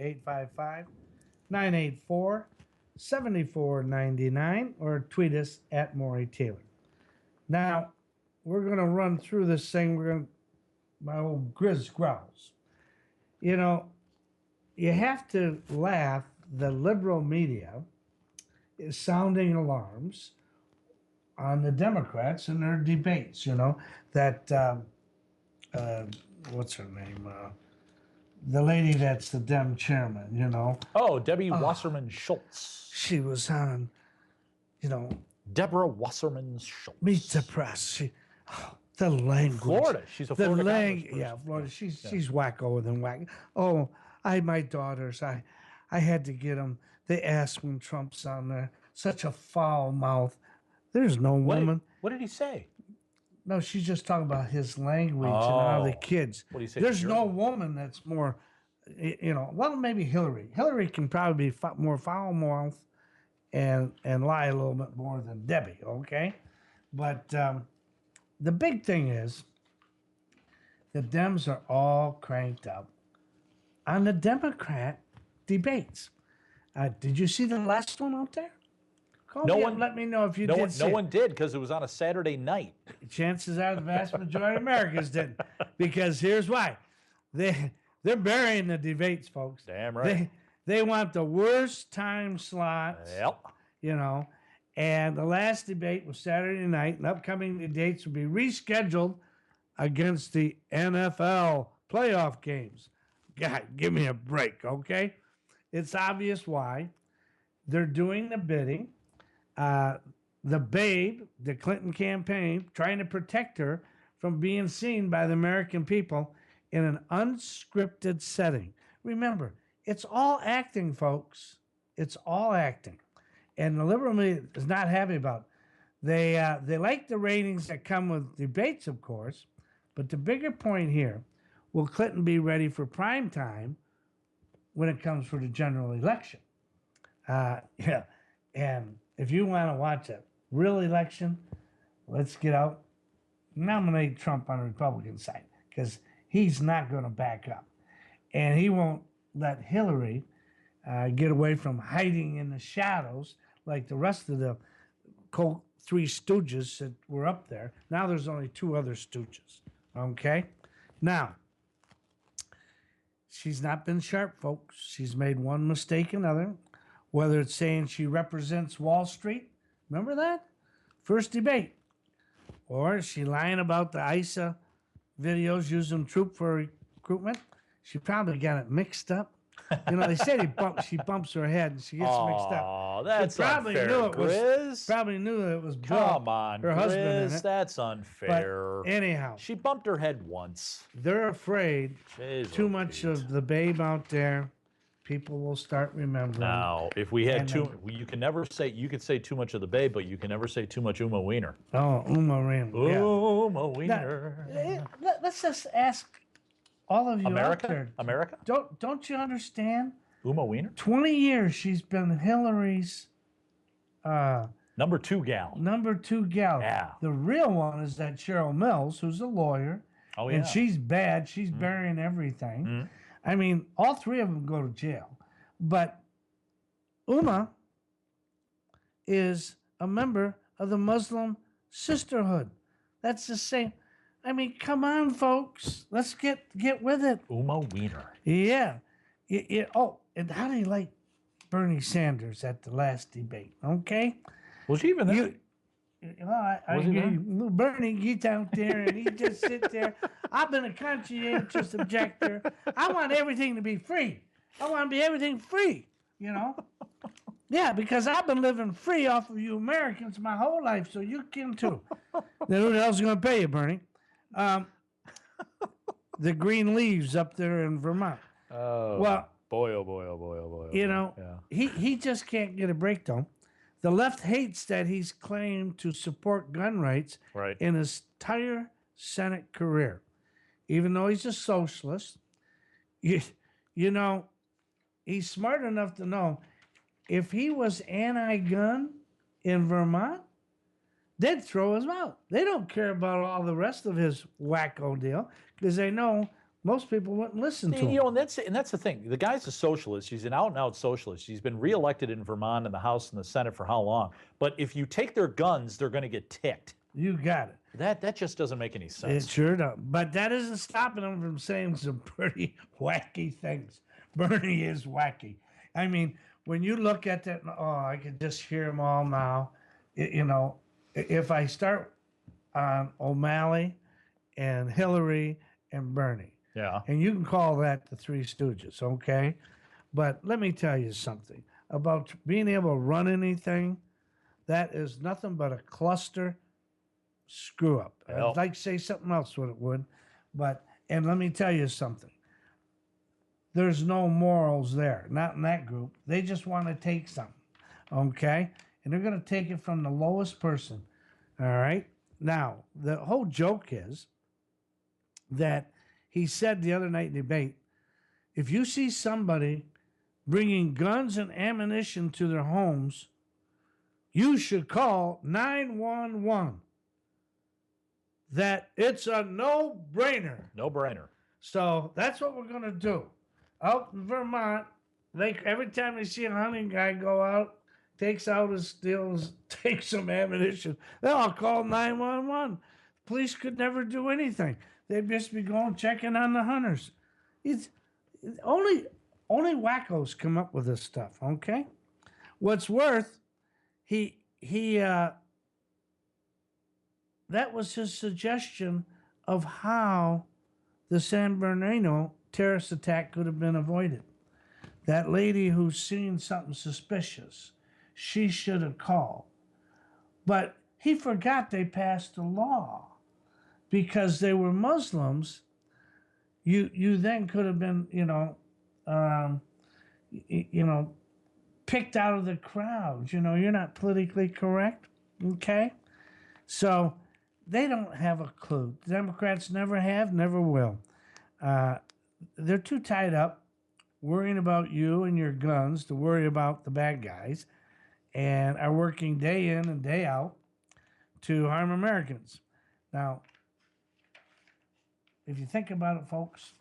S1: 855-984-7499, or tweet us at Morry Taylor. Now, we're going to run through this thing. My old Grizz growls. You know, you have to laugh. The liberal media is sounding alarms on the Democrats in their debates. You know, that, what's her name? The lady that's the Dem chairman, you know.
S2: Oh, Debbie Wasserman Schultz.
S1: She was on, you know.
S2: Deborah Wasserman Schultz.
S1: Meet the press. The language.
S2: Florida. She's a Florida congressperson.
S1: Yeah, Florida. She's wacko than whack. Oh, my daughters, I had to get them. They asked when Trump's on there. Such a foul mouth. There's no woman.
S2: What did he say?
S1: No, she's just talking about his language and all the kids.
S2: What do you say?
S1: There's no woman that's more, you know, well, maybe Hillary. Hillary can probably be more foul mouth and lie a little bit more than Debbie, okay? But the big thing is the Dems are all cranked up on the Democrat debates. Did you see the last one out there? Call me up, let me know if you did see
S2: No one did, because it was on a Saturday night.
S1: Chances are the vast majority of Americans didn't. Because here's why. They're burying the debates, folks.
S2: Damn right.
S1: They want the worst time slots.
S2: Yep.
S1: You know. And the last debate was Saturday night, and upcoming dates will be rescheduled against the NFL playoff games. God, give me a break, okay? It's obvious why. They're doing the bidding. The babe, the Clinton campaign, trying to protect her from being seen by the American people in an unscripted setting. Remember, it's all acting, folks. It's all acting. And the liberal media is not happy about it. They like the ratings that come with debates, of course, but the bigger point here, will Clinton be ready for prime time when it comes for the general election? Yeah, and if you want to watch a real election, let's get out, nominate Trump on the Republican side, because he's not going to back up. And he won't let Hillary get away from hiding in the shadows like the rest of the three stooges that were up there. Now there's only two other stooges, okay? Now, she's not been sharp, folks. She's made one mistake another, whether it's saying she represents Wall Street. Remember that? First debate. Or is she lying about the ISA videos using troop for recruitment? She probably got it mixed up. You know, they say she bumps her head and she gets mixed up.
S2: Oh, that's
S1: she probably
S2: unfair,
S1: knew it
S2: Grizz.
S1: probably knew that it was Bill,
S2: Come on,
S1: her husband in
S2: Grizz,
S1: it.
S2: that's unfair.
S1: But anyhow,
S2: she bumped her head once.
S1: They're afraid
S2: Jeez,
S1: too much of the babe out there. People will start remembering.
S2: Now, if we had you can never say, you could say too much of the babe, but you can never say too much Uma Wiener.
S1: Oh, Uma Wiener.
S2: Uma Wiener.
S1: Now, let's just ask all of you out there.
S2: America?
S1: Don't you understand?
S2: Uma Wiener?
S1: 20 years she's been Hillary's
S2: number two gal.
S1: Yeah. The real one is that Cheryl Mills, who's a lawyer.
S2: Oh, yeah.
S1: And she's bad. She's burying everything. I mean, all three of them go to jail. But Uma is a member of the Muslim Sisterhood. That's the same. I mean, come on, folks. Let's get with it.
S2: Uma Wiener.
S1: Yeah. Oh, and how do you like Bernie Sanders at the last debate? Okay.
S2: Was he even there?
S1: Bernie gets out there and he just sits there. I've been a conscientious objector. I want everything to be free. I want to be everything free, you know? Yeah, because I've been living free off of you Americans my whole life, so you can too. Then who else is going to pay you, Bernie? The green leaves up there in Vermont.
S2: Oh,
S1: well,
S2: boy, oh boy, oh boy, oh boy.
S1: You know, he just can't get a break, though. The left hates that he's claimed to support gun rights in his entire Senate career. Even though he's a socialist, you know, he's smart enough to know if he was anti-gun in Vermont, they'd throw him out. They don't care about all the rest of his wacko deal because they know most people wouldn't listen to him.
S2: You know, and that's the thing. The guy's a socialist. He's an out-and-out socialist. He's been reelected in Vermont in the House and the Senate for how long? But if you take their guns, they're going to get ticked.
S1: You got it.
S2: That just doesn't make any sense.
S1: It sure does. But that isn't stopping him from saying some pretty wacky things. Bernie is wacky. I mean, when you look at that, I can just hear them all now. You know, if I start on O'Malley and Hillary and Bernie, and you can call that the Three Stooges, okay? But let me tell you something about being able to run anything. That is nothing but a cluster screw up. I'd like to say something else what it would, and let me tell you something. There's no morals there, not in that group. They just want to take something, okay? And they're going to take it from the lowest person, all right? Now, the whole joke is that he said the other night in debate, if you see somebody bringing guns and ammunition to their homes, you should call 911. That it's a no-brainer.
S2: No-brainer.
S1: So that's what we're going to do. Out in Vermont, every time they see a hunting guy go out, takes out his steals, takes some ammunition, they'll all call 911. Police could never do anything. They'd just be going checking on the hunters. It's only wackos come up with this stuff, okay? What's worth, that was his suggestion of how the San Bernardino terrorist attack could have been avoided. That lady who's seen something suspicious, she should have called. But he forgot they passed a law. Because they were Muslims, you then could have been, picked out of the crowd. You know, you're not politically correct, okay? So they don't have a clue. Democrats never have, never will. They're too tied up worrying about you and your guns to worry about the bad guys and are working day in and day out to harm Americans. Now, if you think about it, folks,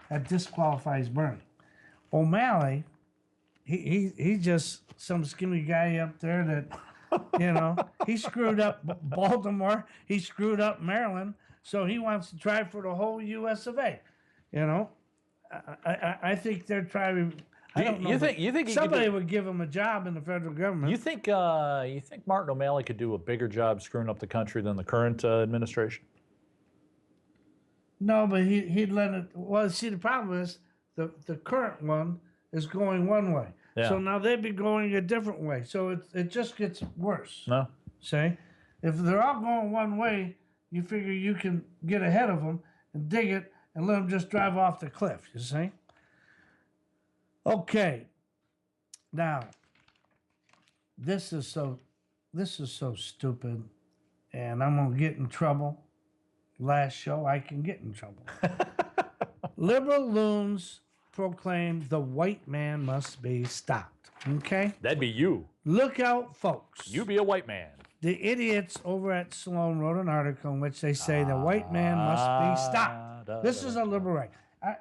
S1: that disqualifies Bernie. O'Malley, he's just some skinny guy up there that, he screwed up Baltimore, he screwed up Maryland, so he wants to try for the whole U.S. of A. I think they're trying. I don't know. You think somebody would give him a job in the federal government?
S2: You think Martin O'Malley could do a bigger job screwing up the country than the current administration?
S1: No, but he'd let it. Well, see, the problem is the current one is going one way. Yeah. So now they'd be going a different way. So it just gets worse.
S2: No.
S1: See? If they're all going one way, you figure you can get ahead of them and dig it and let them just drive off the cliff, you see? Okay. Now, this is so stupid, and I'm going to get in trouble. Last show, I can get in trouble. Liberal loons proclaim the white man must be stopped. Okay?
S2: That'd be you.
S1: Look out, folks.
S2: You be a white man.
S1: The idiots over at Sloan wrote an article in which they say the white man must be stopped. This is a liberal right.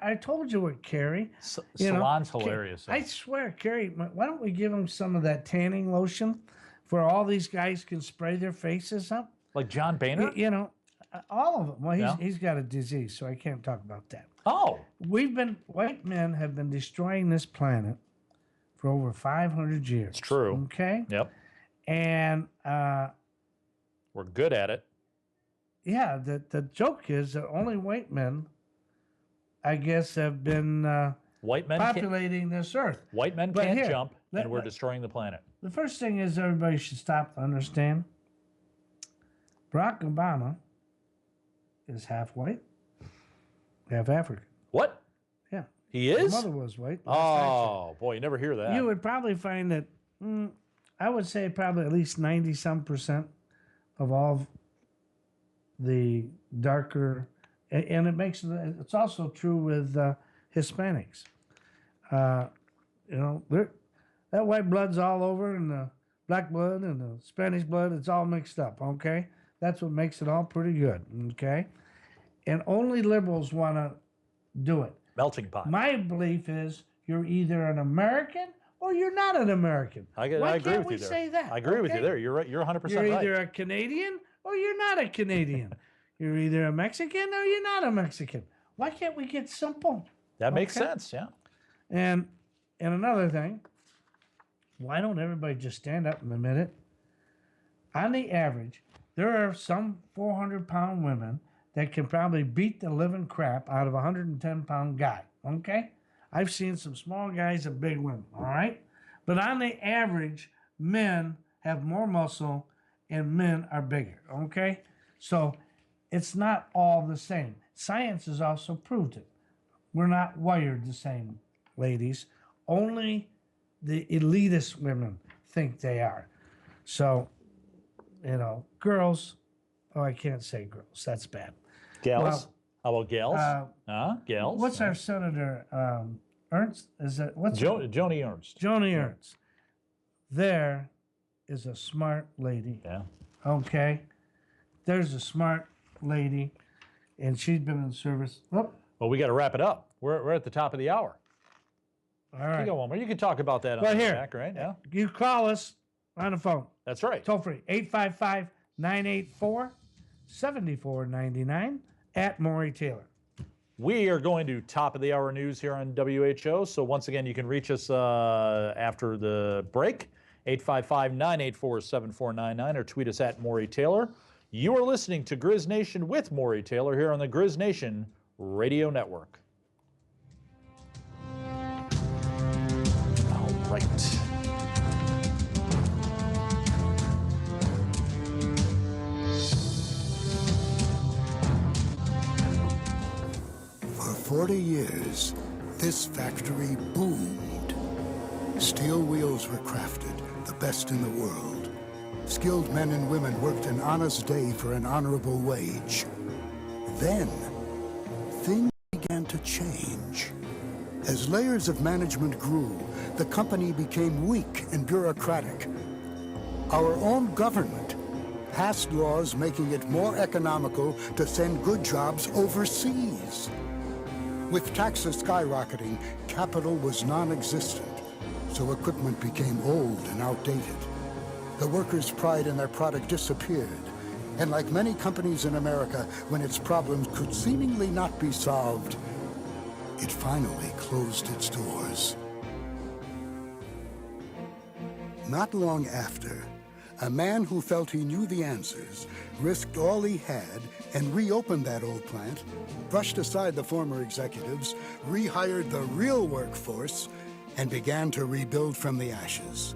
S1: I told you what, Kerry.
S2: Salon's hilarious.
S1: I swear, Kerry, why don't we give him some of that tanning lotion? where all these guys can spray their faces up.
S2: Like John Boehner?
S1: You know, all of them. Well,
S2: Yeah.
S1: he's got a disease, so I can't talk about that.
S2: Oh,
S1: White men have been destroying this planet for over 500 years.
S2: it's true.
S1: Okay?
S2: Yep.
S1: And
S2: We're good at it.
S1: yeah, the joke is that only white men, I guess, have been
S2: White men can't,
S1: populating this earth.
S2: white men
S1: But
S2: can't
S1: here,
S2: jump,
S1: let-
S2: and we're
S1: let-
S2: destroying the planet.
S1: The first thing is everybody should stop to understand Barack Obama is half white, half African.
S2: What?
S1: Yeah.
S2: He
S1: His
S2: is?
S1: mother was white. last I checked.
S2: Oh, boy, you never hear that.
S1: You would probably find that, I would say probably at least 90-some% of all the darker, and it's also true with Hispanics. You know, that white blood's all over, and the black blood and the Spanish blood, it's all mixed up, okay? That's what makes it all pretty good, okay? And only liberals want to do it.
S2: Melting pot.
S1: My belief is you're either an American or you're not an American.
S2: I
S1: Why
S2: agree
S1: can't
S2: with
S1: we
S2: you there.
S1: say that?
S2: I agree with you
S1: okay?
S2: there. You're right. You're 100%
S1: You're
S2: right.
S1: either a Canadian or you're not a Canadian. You're either a Mexican or you're not a Mexican. Why can't we get simple?
S2: That makes
S1: Okay.
S2: sense, yeah.
S1: And another thing, why don't everybody just stand up and admit it? On the average, there are some 400-pound women that can probably beat the living crap out of a 110-pound guy, okay? I've seen some small guys and big women, all right? But on the average, men have more muscle and men are bigger, okay? So it's not all the same. Science has also proved it. We're not wired the same, ladies. Only the elitist women think they are. So, you know, girls, oh, I can't say girls. That's bad.
S2: Gals?
S1: Well,
S2: How about gals? Gals?
S1: What's our senator, Ernst? Is it, what's
S2: Joni Ernst.
S1: Joni Ernst. There is a smart lady.
S2: Yeah.
S1: Okay? There's a smart lady, and she's been in service. Oh,
S2: Well, we got to wrap it up. We're at the top of the hour.
S1: all
S2: You
S1: right.
S2: got one more. You can talk about that on
S1: Well,
S2: the
S1: here.
S2: back, right? Yeah.
S1: You call us on the phone.
S2: That's right.
S1: Toll free, 855-984-7499 at Morry Taylor.
S2: We are going to top of the hour news here on WHO. So once again, you can reach us after the break, 855-984-7499, or tweet us at Morry Taylor. You are listening to Grizz Nation with Morry Taylor here on the Grizz Nation Radio Network. All right.
S6: For 40 years, this factory boomed. Steel wheels were crafted, the best in the world. Skilled men and women worked an honest day for an honorable wage. Then, things began to change. As layers of management grew, the company became weak and bureaucratic. Our own government passed laws making it more economical to send good jobs overseas. With taxes skyrocketing, capital was non-existent, so equipment became old and outdated. The workers' pride in their product disappeared, and like many companies in America, when its problems could seemingly not be solved, it finally closed its doors. Not long after, a man who felt he knew the answers risked all he had and reopened that old plant, brushed aside the former executives, rehired the real workforce, and began to rebuild from the ashes.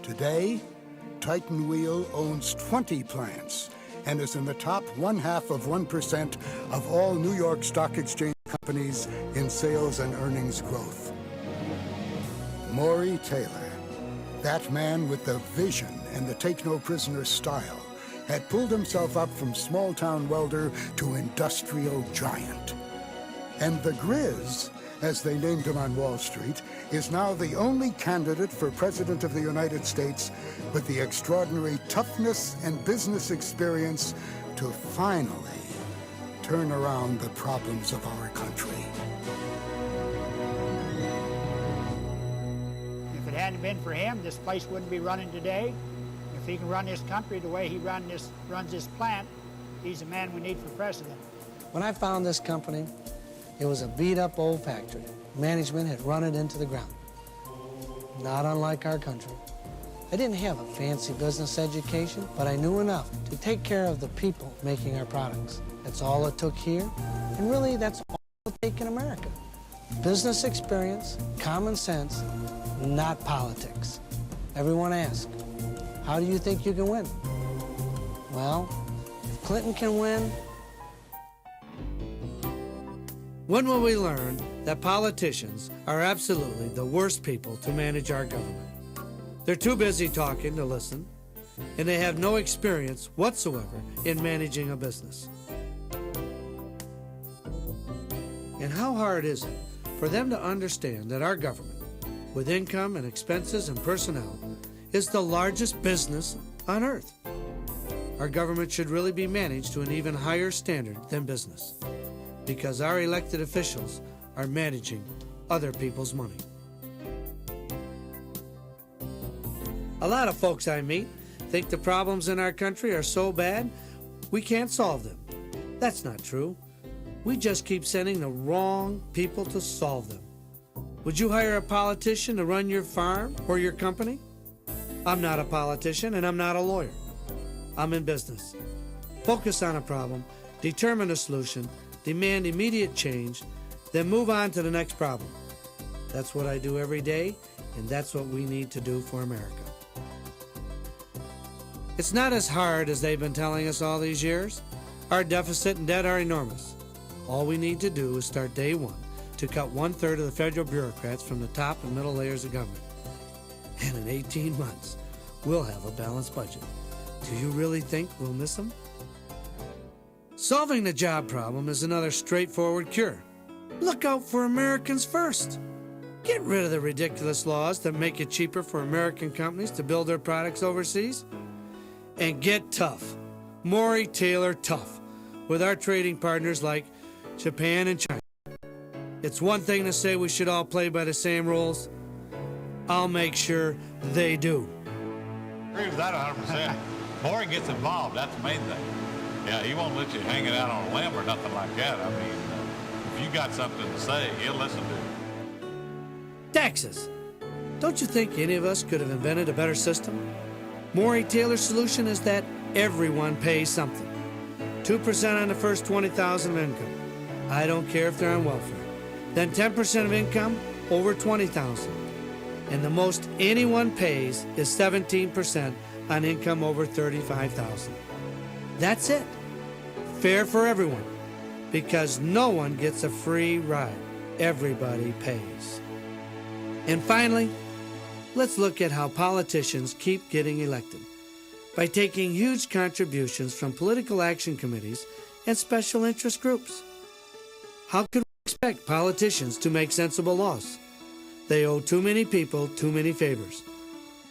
S6: Today, Titan Wheel owns 20 plants and is in the top 0.5% of all New York Stock Exchange companies in sales and earnings growth. Morry Taylor, that man with the vision and the take-no-prisoner style, had pulled himself up from small-town welder to industrial giant. And the Grizz, as they named him on Wall Street, is now the only candidate for President of the United States with the extraordinary toughness and business experience to finally turn around the problems of our country.
S7: If it hadn't been for him, this place wouldn't be running today. he can run this country the way he runs this plant, he's the man we need for president.
S8: When I found this company, it was a beat-up old factory. Management had run it into the ground. Not unlike our country. I didn't have a fancy business education, but I knew enough to take care of the people making our products. That's all it took here, and really that's all it'll take in America. Business experience, common sense, not politics. Everyone asks, how do you think you can win? Well, if Clinton can win, when will we learn that politicians are absolutely the worst people to manage our government? They're too busy talking to listen, and they have no experience whatsoever in managing a business. And how hard is it for them to understand that our government, with income and expenses and personnel, is the largest business on earth? Our government should really be managed to an even higher standard than business, because our elected officials are managing other people's money. A lot of folks I meet think the problems in our country are so bad we can't solve them. That's not true. We just keep sending the wrong people to solve them. Would you hire a politician to run your farm or your company? I'm not a politician and I'm not a lawyer. I'm in business. Focus on a problem, determine a solution, demand immediate change, then move on to the next problem. That's what I do every day, and that's what we need to do for America. It's not as hard as they've been telling us all these years. Our deficit and debt are enormous. All we need to do is start day one to cut 1/3 of the federal bureaucrats from the top and middle layers of government. And in 18 months, we'll have a balanced budget. Do you really think we'll miss them? Solving the job problem is another straightforward cure. Look out for Americans first. Get rid of the ridiculous laws that make it cheaper for American companies to build their products overseas. And get tough. Morry Taylor tough. With our trading partners like Japan and China. It's one thing to say we should all play by the same rules. I'll make sure they do.
S9: Agree with that 100%. Morry gets involved, that's the main thing. Yeah, he won't let you hang it out on a limb or nothing like that. I mean, if you got something to say, he'll listen to you.
S8: Taxes. Don't you think any of us could have invented a better system? Morry Taylor's solution is that everyone pays something. 2% on the first $20,000 of income. I don't care if they're on welfare. Then 10% of income over $20,000. And the most anyone pays is 17% on income over $35,000. That's it. Fair for everyone. Because no one gets a free ride. Everybody pays. And finally, let's look at how politicians keep getting elected. By taking huge contributions from political action committees and special interest groups. How could we expect politicians to make sensible laws? They owe too many people too many favors.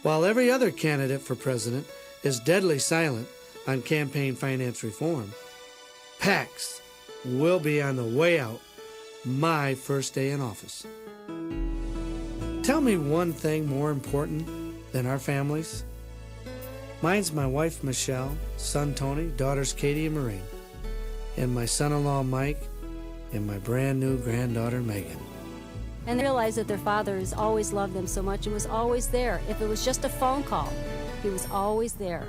S8: While every other candidate for president is deadly silent on campaign finance reform, PACs will be on the way out my first day in office. Tell me one thing more important than our families. Mine's my wife, Michelle, son, Tony, daughters, Katie and Maureen, and my son-in-law, Mike, and my brand new granddaughter, Megan.
S10: And they realized that their father has always loved them so much and was always there. If it was just a phone call, he was always there.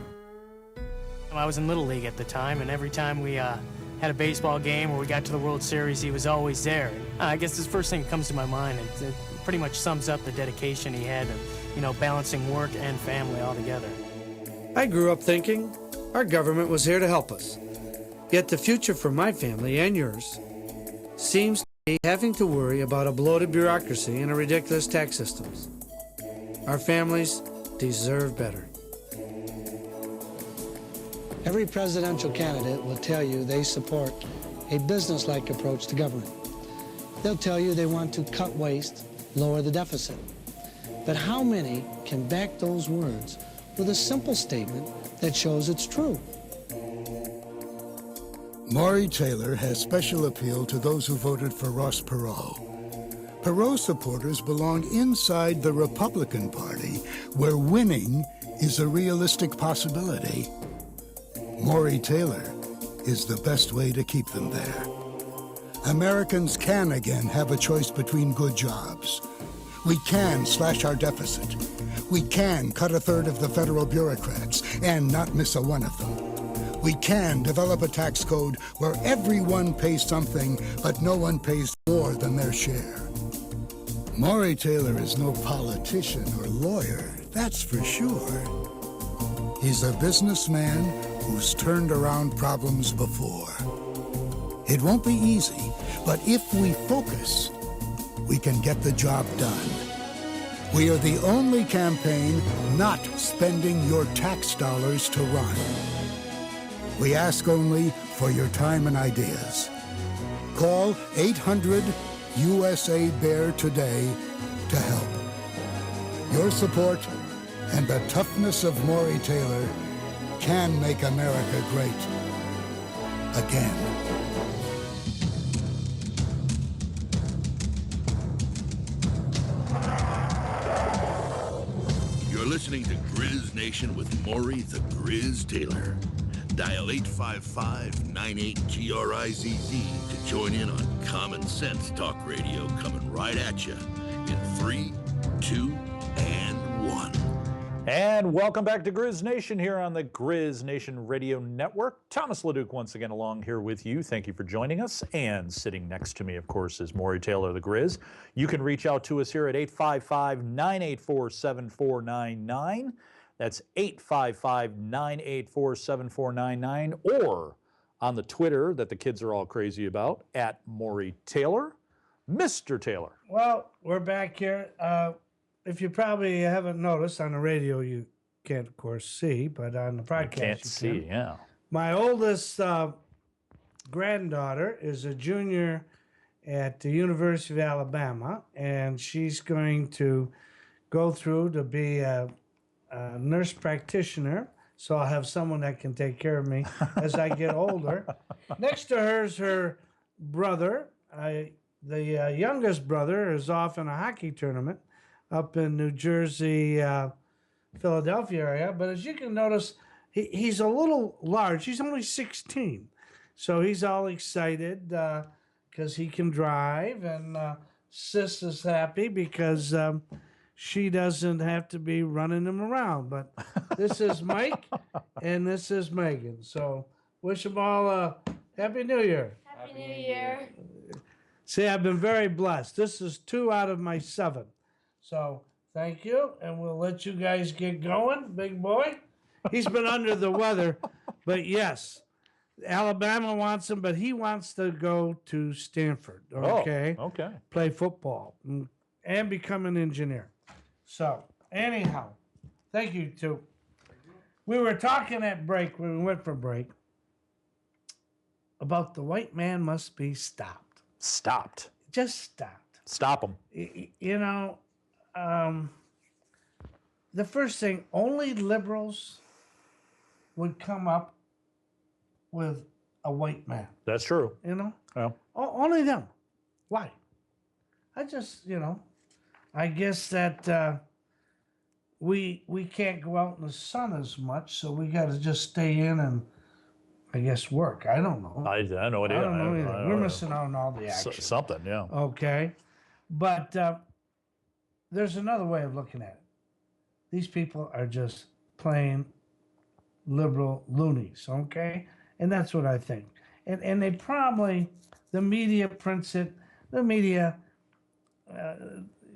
S11: I was in Little League at the time, and every time we had a baseball game or we got to the World Series, he was always there. I guess this first thing that comes to my mind, it pretty much sums up the dedication he had of, balancing work and family all together.
S8: I grew up thinking our government was here to help us. Yet the future for my family and yours seems to be having to worry about a bloated bureaucracy and a ridiculous tax systems. Our families deserve better. Every presidential candidate will tell you they support a business-like approach to government. They'll tell you they want to cut waste, lower the deficit. But how many can back those words with a simple statement that shows it's true?
S6: Morry Taylor has special appeal to those who voted for Ross Perot. Perot supporters belong inside the Republican Party, where winning is a realistic possibility, Morry Taylor is the best way to keep them there. Americans can again have a choice between good jobs. We can slash our deficit. We can cut a third of the federal bureaucrats and not miss a one of them. We can develop a tax code where everyone pays something, but no one pays more than their share. Morry Taylor is no politician or lawyer, that's for sure. He's a businessman who's turned around problems before. It won't be easy, but if we focus, we can get the job done. We are the only campaign not spending your tax dollars to run. We ask only for your time and ideas. Call 800-USA-BEAR today to help. Your support and the toughness of Morry Taylor can make America great again.
S4: You're listening to Grizz Nation with Morry the Grizz Taylor. Dial 855-98-GRIZZ to join in on Common Sense Talk Radio, coming right at you in 3, 2, and 1.
S2: And welcome back to Grizz Nation here on the Grizz Nation Radio Network. Thomas LeDuc once again along here with you. Thank you for joining us. And sitting next to me, of course, is Morry Taylor, the Grizz. You can reach out to us here at 855-984-7499. That's 855-984-7499. Or on the Twitter that the kids are all crazy about, at Morry Taylor. Mr. Taylor.
S1: Well, we're back here. If you probably haven't noticed, on the radio you can't, of course, see, but on the podcast
S2: You can't
S1: you
S2: see,
S1: can.
S2: yeah.
S1: My oldest granddaughter is a junior at the University of Alabama, and she's going to go through to be a nurse practitioner, so I'll have someone that can take care of me as I get older. Next to her is her brother. The youngest brother is off in a hockey tournament up in New Jersey, Philadelphia area. But as you can notice, he's a little large. He's only 16. So he's all excited because he can drive. And Sis is happy because she doesn't have to be running him around. But this is Mike and this is Megan. So wish them all a Happy New Year.
S12: Happy New Year.
S1: See, I've been very blessed. This is 2 out of my 7. So thank you, and we'll let you guys get going, big boy. He's been under the weather, but yes, Alabama wants him, but he wants to go to Stanford, okay?
S2: Oh, okay.
S1: Play football and become an engineer. So anyhow, thank you, too. We were talking at break, when we went for break, about the white man must be stopped.
S2: Stopped.
S1: Just stopped.
S2: Stop him.
S1: You know, the first thing, only liberals would come up with a white man.
S2: That's true.
S1: You know?
S2: Yeah.
S1: Only them. Why? I just, I guess that we can't go out in the sun as much, so we got to just stay in and, I guess, work. I don't know.
S2: I don't know.
S1: I don't know either. We're missing out on all the action.
S2: Something, yeah.
S1: Okay. But there's another way of looking at it. These people are just plain liberal loonies, okay? And that's what I think. And they probably, the media prints it, the media,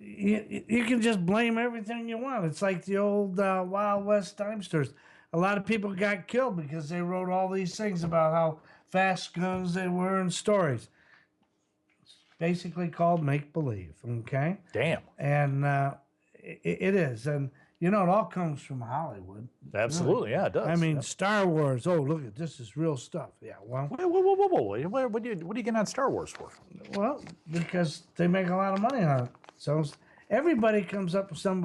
S1: you can just blame everything you want. It's like the old Wild West timesters. A lot of people got killed because they wrote all these things about how fast guns they were and stories. It's basically called make-believe, okay?
S2: Damn.
S1: And it is. And, it all comes from Hollywood.
S2: Absolutely, yeah, it does.
S1: I mean,
S2: yeah.
S1: Star Wars, look at this is real stuff. Yeah, well.
S2: Whoa. What are you getting on Star Wars for?
S1: Well, because they make a lot of money on it. So everybody comes up with some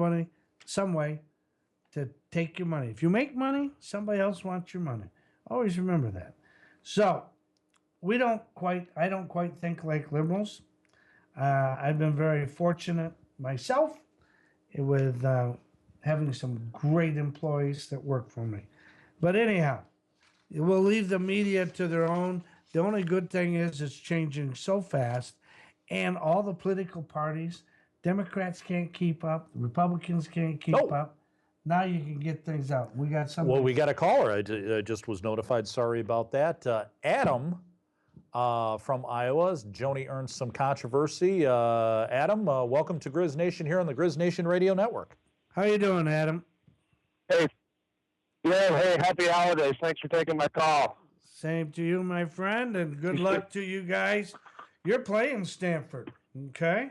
S1: way to take your money. If you make money, somebody else wants your money. Always remember that. So I don't quite think like liberals. I've been very fortunate myself with having some great employees that work for me. But anyhow, we'll leave the media to their own. The only good thing is it's changing so fast, and all the political parties, Democrats can't keep up, the Republicans can't keep up. Now you can get things out. We got something.
S2: Well, we got a caller. I just was notified. Sorry about that. Adam from Iowa. Joni earned some controversy. Adam, welcome to Grizz Nation here on the Grizz Nation Radio Network.
S1: How you doing, Adam?
S12: Hey. Yeah, hey, happy holidays. Thanks for taking my call.
S1: Same to you, my friend, and good luck to you guys. You're playing Stanford, okay?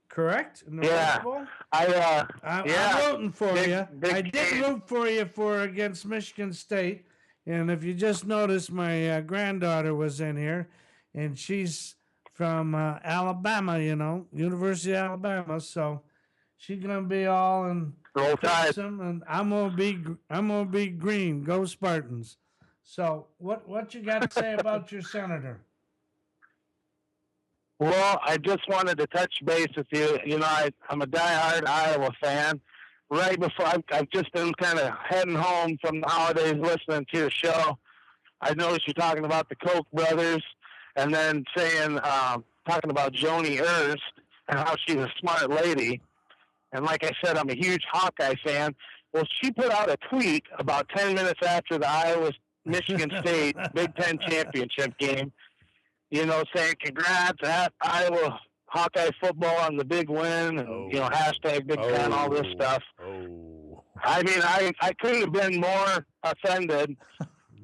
S1: Correct? In the
S12: yeah.
S1: Bowl?
S12: I'm
S1: rooting for you. I did root for you against Michigan State. And if you just noticed, my granddaughter was in here, and she's from Alabama, University of Alabama. So she's gonna be all in crimson, and I'm gonna be green. Go Spartans! So what you got to say about your senator?
S12: Well, I just wanted to touch base with you. I'm a diehard Iowa fan. Right before I've just been kind of heading home from the holidays, listening to your show. I noticed you're talking about the Koch brothers, and then talking about Joni Ernst and how she's a smart lady. And like I said, I'm a huge Hawkeye fan. Well, she put out a tweet about 10 minutes after the Iowa-Michigan State Big Ten championship game, saying congrats at Iowa Hawkeye football on the big win, and hashtag Big Ten, all this stuff. I mean, I couldn't have been more offended.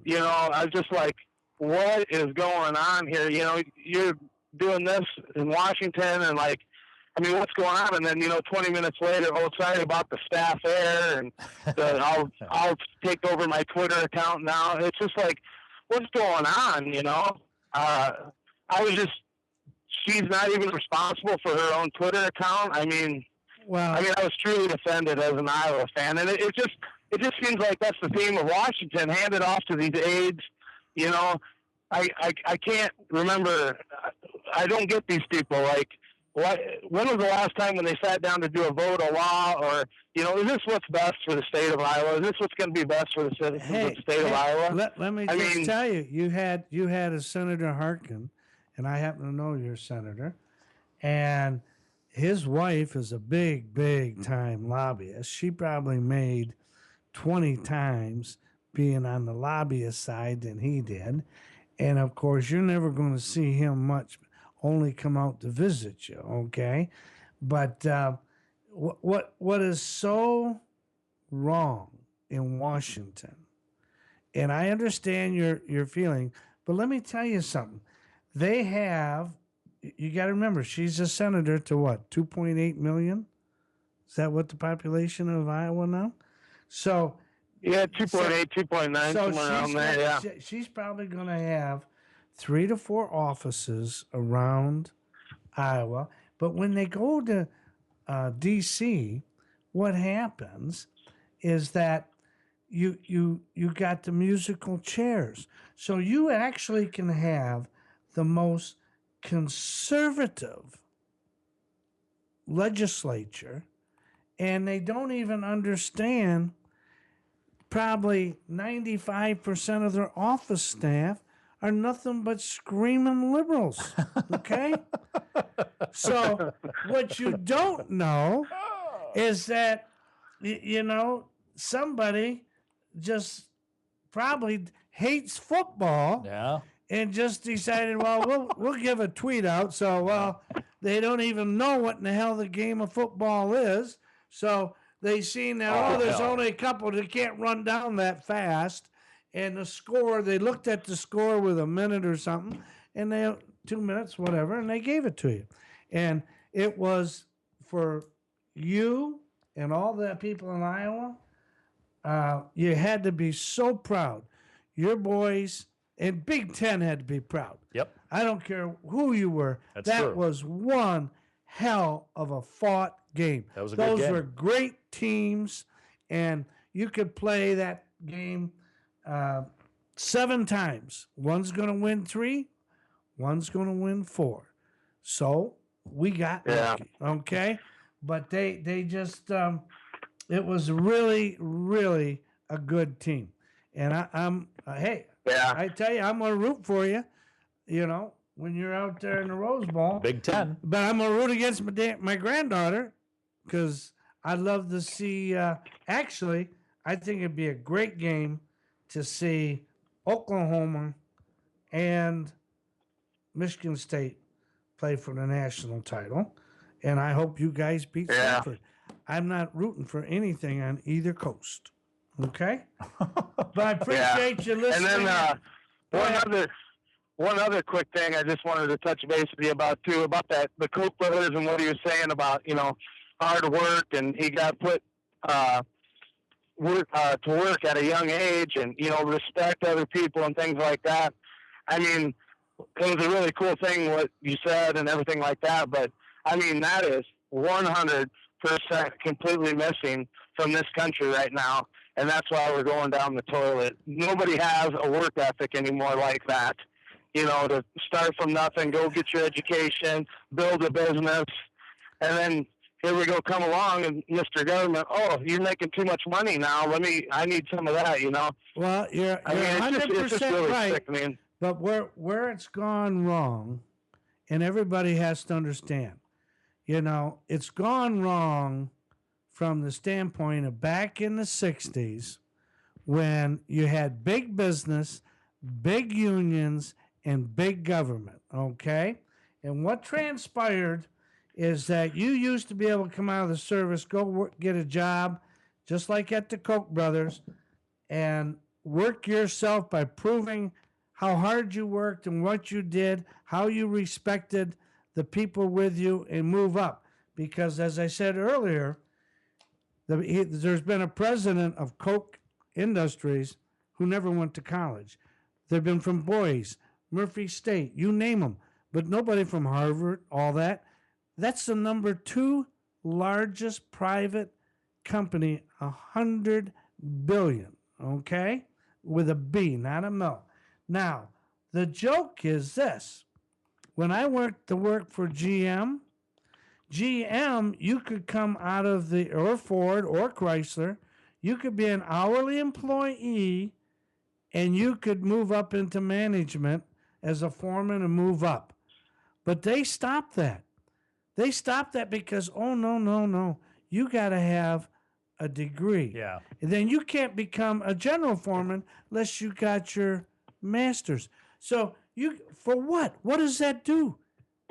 S12: I was just like, what is going on here? You're doing this in Washington, and what's going on? And then 20 minutes later, sorry about the staff error, and I'll take over my Twitter account now. It's just like, what's going on? She's not even responsible for her own Twitter account. I was truly offended as an Iowa fan, and it just seems like that's the theme of Washington. Hand it off to these aides. I can't remember. I don't get these people. When was the last time when they sat down to do a vote, a law, or is this what's best for the state of Iowa? Is this what's going to be best for the citizens of the state of Iowa?
S1: Let me just tell you, you had a Senator Harkin, and I happen to know your senator, and his wife is a big time lobbyist. She probably made 20 times being on the lobbyist side than he did. And of course, you're never going to see him much, only come out to visit you, okay? But what is so wrong in Washington, and I understand your feeling, but let me tell you something. They have, you got to remember, she's a senator to what, 2.8 million? Is that what the population of Iowa now? So
S12: yeah, 2.8, 2.9, somewhere around there. Yeah,
S1: she's probably going to have 3 to 4 offices around Iowa. But when they go to D.C., what happens is that you got the musical chairs. So you actually can have the most conservative legislature, and they don't even understand. Probably 95% of their office staff are nothing but screaming liberals, okay? So what you don't know is that, somebody just probably hates football.
S2: Yeah.
S1: And just decided, well, we'll give a tweet out. So, they don't even know what in the hell the game of football is. So they seen that, there's only a couple that can't run down that fast. And the score, they looked at the score with a minute or something, and 2 minutes, whatever, and they gave it to you. And it was for you and all the people in Iowa. You had to be so proud. Your boys and Big Ten had to be proud.
S2: Yep.
S1: I don't care who you were. That
S2: true.
S1: was one hell of a fought game.
S2: That was a good game.
S1: Those were great teams, and you could play that game 7 times. One's going to win 3, one's going to win 4. So we got lucky, okay? But they just It was really, really a good team. And I'm hey,
S12: Yeah.
S1: I tell you, I'm gonna root for you. You know, when you're out there in the Rose Bowl,
S2: Big Ten.
S1: But I'm gonna root against my granddaughter because I'd love to see. Actually, I think it'd be a great game to see Oklahoma and Michigan State play for the national title, and I hope you guys beat Stanford. I'm not rooting for anything on either coast. Okay, but I appreciate you listening.
S12: And then one other quick thing I just wanted to touch base with you about too, about the Koch brothers and what he was saying about, hard work, and he got put to work at a young age, and respect other people and things like that. I mean, it was a really cool thing what you said and everything like that, but I mean that is 100% completely missing from this country right now, and that's why we're going down the toilet. Nobody has a work ethic anymore like that. To start from nothing, go get your education, build a business, and then here we go, come along, and Mr. Government, oh, you're making too much money now. I need some of that,
S1: Well, you're 100%
S12: it's just really
S1: right.
S12: sickening.
S1: But where it's gone wrong, and everybody has to understand, it's gone wrong from the standpoint of back in the 60s when you had big business, big unions, and big government, okay? And what transpired is that you used to be able to come out of the service, go work, get a job, just like at the Koch brothers, and work yourself by proving how hard you worked and what you did, how you respected the people with you, and move up. Because as I said earlier, there's been a president of Koch Industries who never went to college. They've been from Boise, Murphy State, you name them, but nobody from Harvard, all that. That's the number 2 largest private company, $100 billion, okay? With a B, not a M. Now, the joke is this. When I worked for GM, you could come out of or Ford or Chrysler, you could be an hourly employee, and you could move up into management as a foreman and move up. But they stopped that. They stopped that because, no. You got to have a degree.
S2: Yeah.
S1: And then you can't become a general foreman unless you got your master's. So for what? What does that do?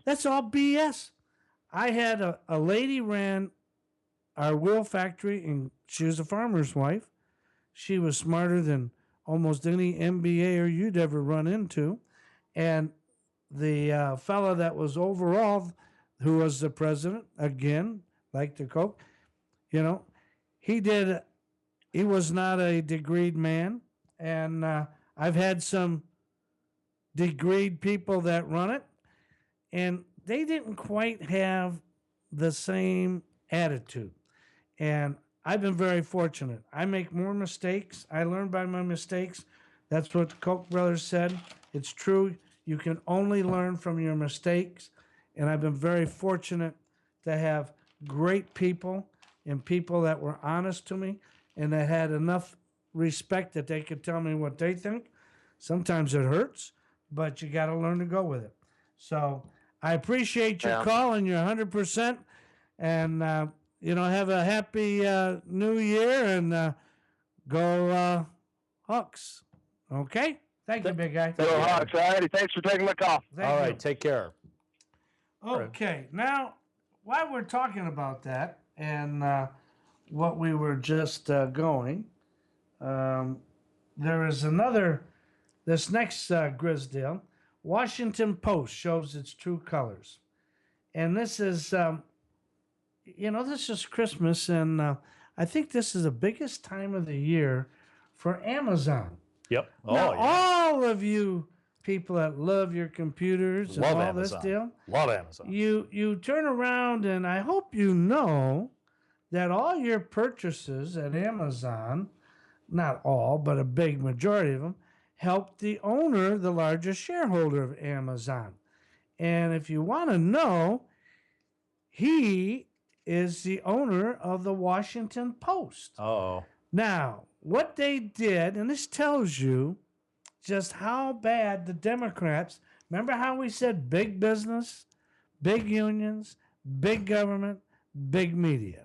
S1: That's all BS. I had a lady ran our wheel factory, and she was a farmer's wife. She was smarter than almost any MBA you'd ever run into. And the fella that was overall, who was the president, again, like the Koch, he was not a degreed man. And I've had some degreed people that run it, and they didn't quite have the same attitude. And I've been very fortunate. I make more mistakes. I learn by my mistakes. That's what the Koch brothers said. It's true. You can only learn from your mistakes. And I've been very fortunate to have great people and people that were honest to me and that had enough respect that they could tell me what they think. Sometimes it hurts, but you got to learn to go with it. So I appreciate your call, and you're 100%. And, have a happy new year, and go Hawks. Okay? Thank you, big guy.
S12: Go Hawks. All righty. Thanks for taking my call.
S2: All right. Take care.
S1: Okay. Now, while we're talking about that and what we were just going, there is this next Grizz deal. Washington Post shows its true colors. And this is, this is Christmas, and I think this is the biggest time of the year for Amazon.
S2: Yep.
S1: All of you people that love your computers and all
S2: Amazon.
S1: This deal.
S2: Love Amazon.
S1: You turn around, and I hope you know that all your purchases at Amazon, not all, but a big majority of them, help the owner, the largest shareholder of Amazon. And if you want to know, he is the owner of the Washington Post.
S2: Oh.
S1: Now, what they did, and this tells you just how bad the Democrats, remember how we said big business, big unions, big government, big media?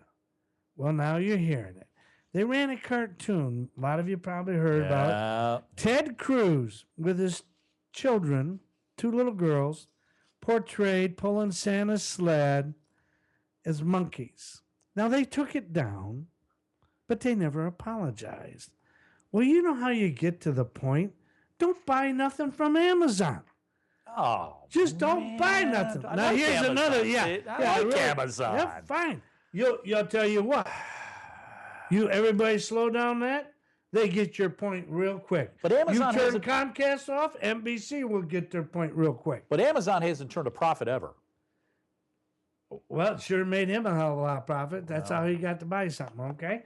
S1: Well, now you're hearing it. They ran a cartoon, a lot of you probably heard about. Ted Cruz with his children, 2 little girls, portrayed pulling Santa's sled as monkeys. Now, they took it down, but they never apologized. Well, you know how you get to the point? Don't buy nothing from Amazon.
S2: Oh,
S1: just don't buy nothing.
S2: I
S1: now
S2: like
S1: here's
S2: Amazon.
S1: another.
S2: I like Amazon.
S1: Yeah, fine. You'll tell you what. Everybody slow down that. They get your point real quick.
S2: But Amazon
S1: you turn Comcast off, NBC will get their point real quick.
S2: But Amazon hasn't turned a profit ever.
S1: Well, it sure made him a hell of a lot of profit. That's how he got to buy something. Okay,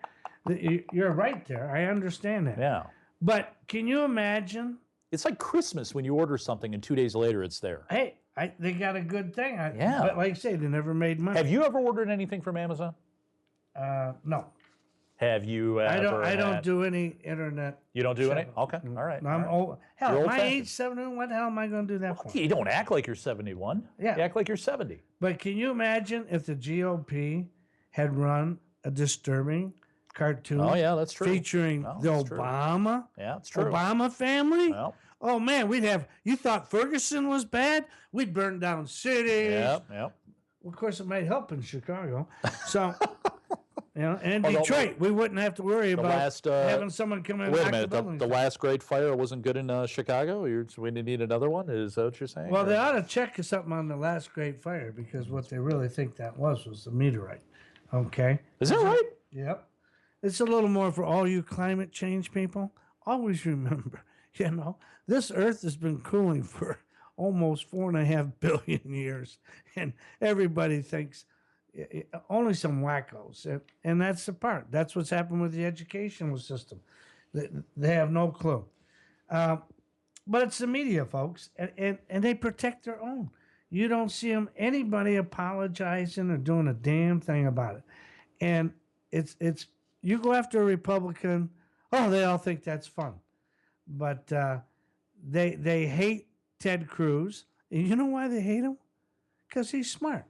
S1: you're right there. I understand that.
S2: Yeah.
S1: But can you imagine?
S2: It's like Christmas when you order something and 2 days later it's there.
S1: Hey, they got a good thing.
S2: Yeah.
S1: But like I say, they never made money.
S2: Have you ever ordered anything from Amazon?
S1: No.
S2: Have you ever?
S1: I don't do any internet.
S2: You don't do any?
S1: shopping.
S2: Okay. All right.
S1: I'm
S2: all right.
S1: old. Hell,
S2: You're
S1: my
S2: old-fashioned.
S1: age 71. What the hell am I going to do that for?
S2: You don't act like you're 71.
S1: Yeah.
S2: You act like you're 70.
S1: But can you imagine if the GOP had run a disturbing cartoon?
S2: Oh yeah, that's true.
S1: Featuring
S2: No,
S1: the
S2: that's true.
S1: Obama,
S2: Yeah, it's true.
S1: Obama family.
S2: Well,
S1: Oh man, we'd have. You thought Ferguson was bad? We'd burn down cities.
S2: Yep.
S1: Well, of course, it might help in Chicago. So, and
S2: Although,
S1: Detroit, we wouldn't have to worry about
S2: last,
S1: having someone come in. And
S2: Wait a
S1: knock
S2: minute.
S1: The, buildings
S2: The
S1: down.
S2: last great fire wasn't good in Chicago. We need another one. Is that what you're saying?
S1: Well,
S2: or-
S1: they ought to check something on the last great fire because what they really think that was the meteorite. Okay.
S2: Is that right?
S1: Yep. It's a little more for all you climate change people. Always remember, this Earth has been cooling for almost 4.5 billion years, and everybody thinks only some wackos, and that's the part. That's what's happened with the educational system. They have no clue. But it's the media, folks, and they protect their own. You don't see anybody apologizing or doing a damn thing about it. And it's you go after a Republican, they all think that's fun. But they hate Ted Cruz. And you know why they hate him? Because he's smart.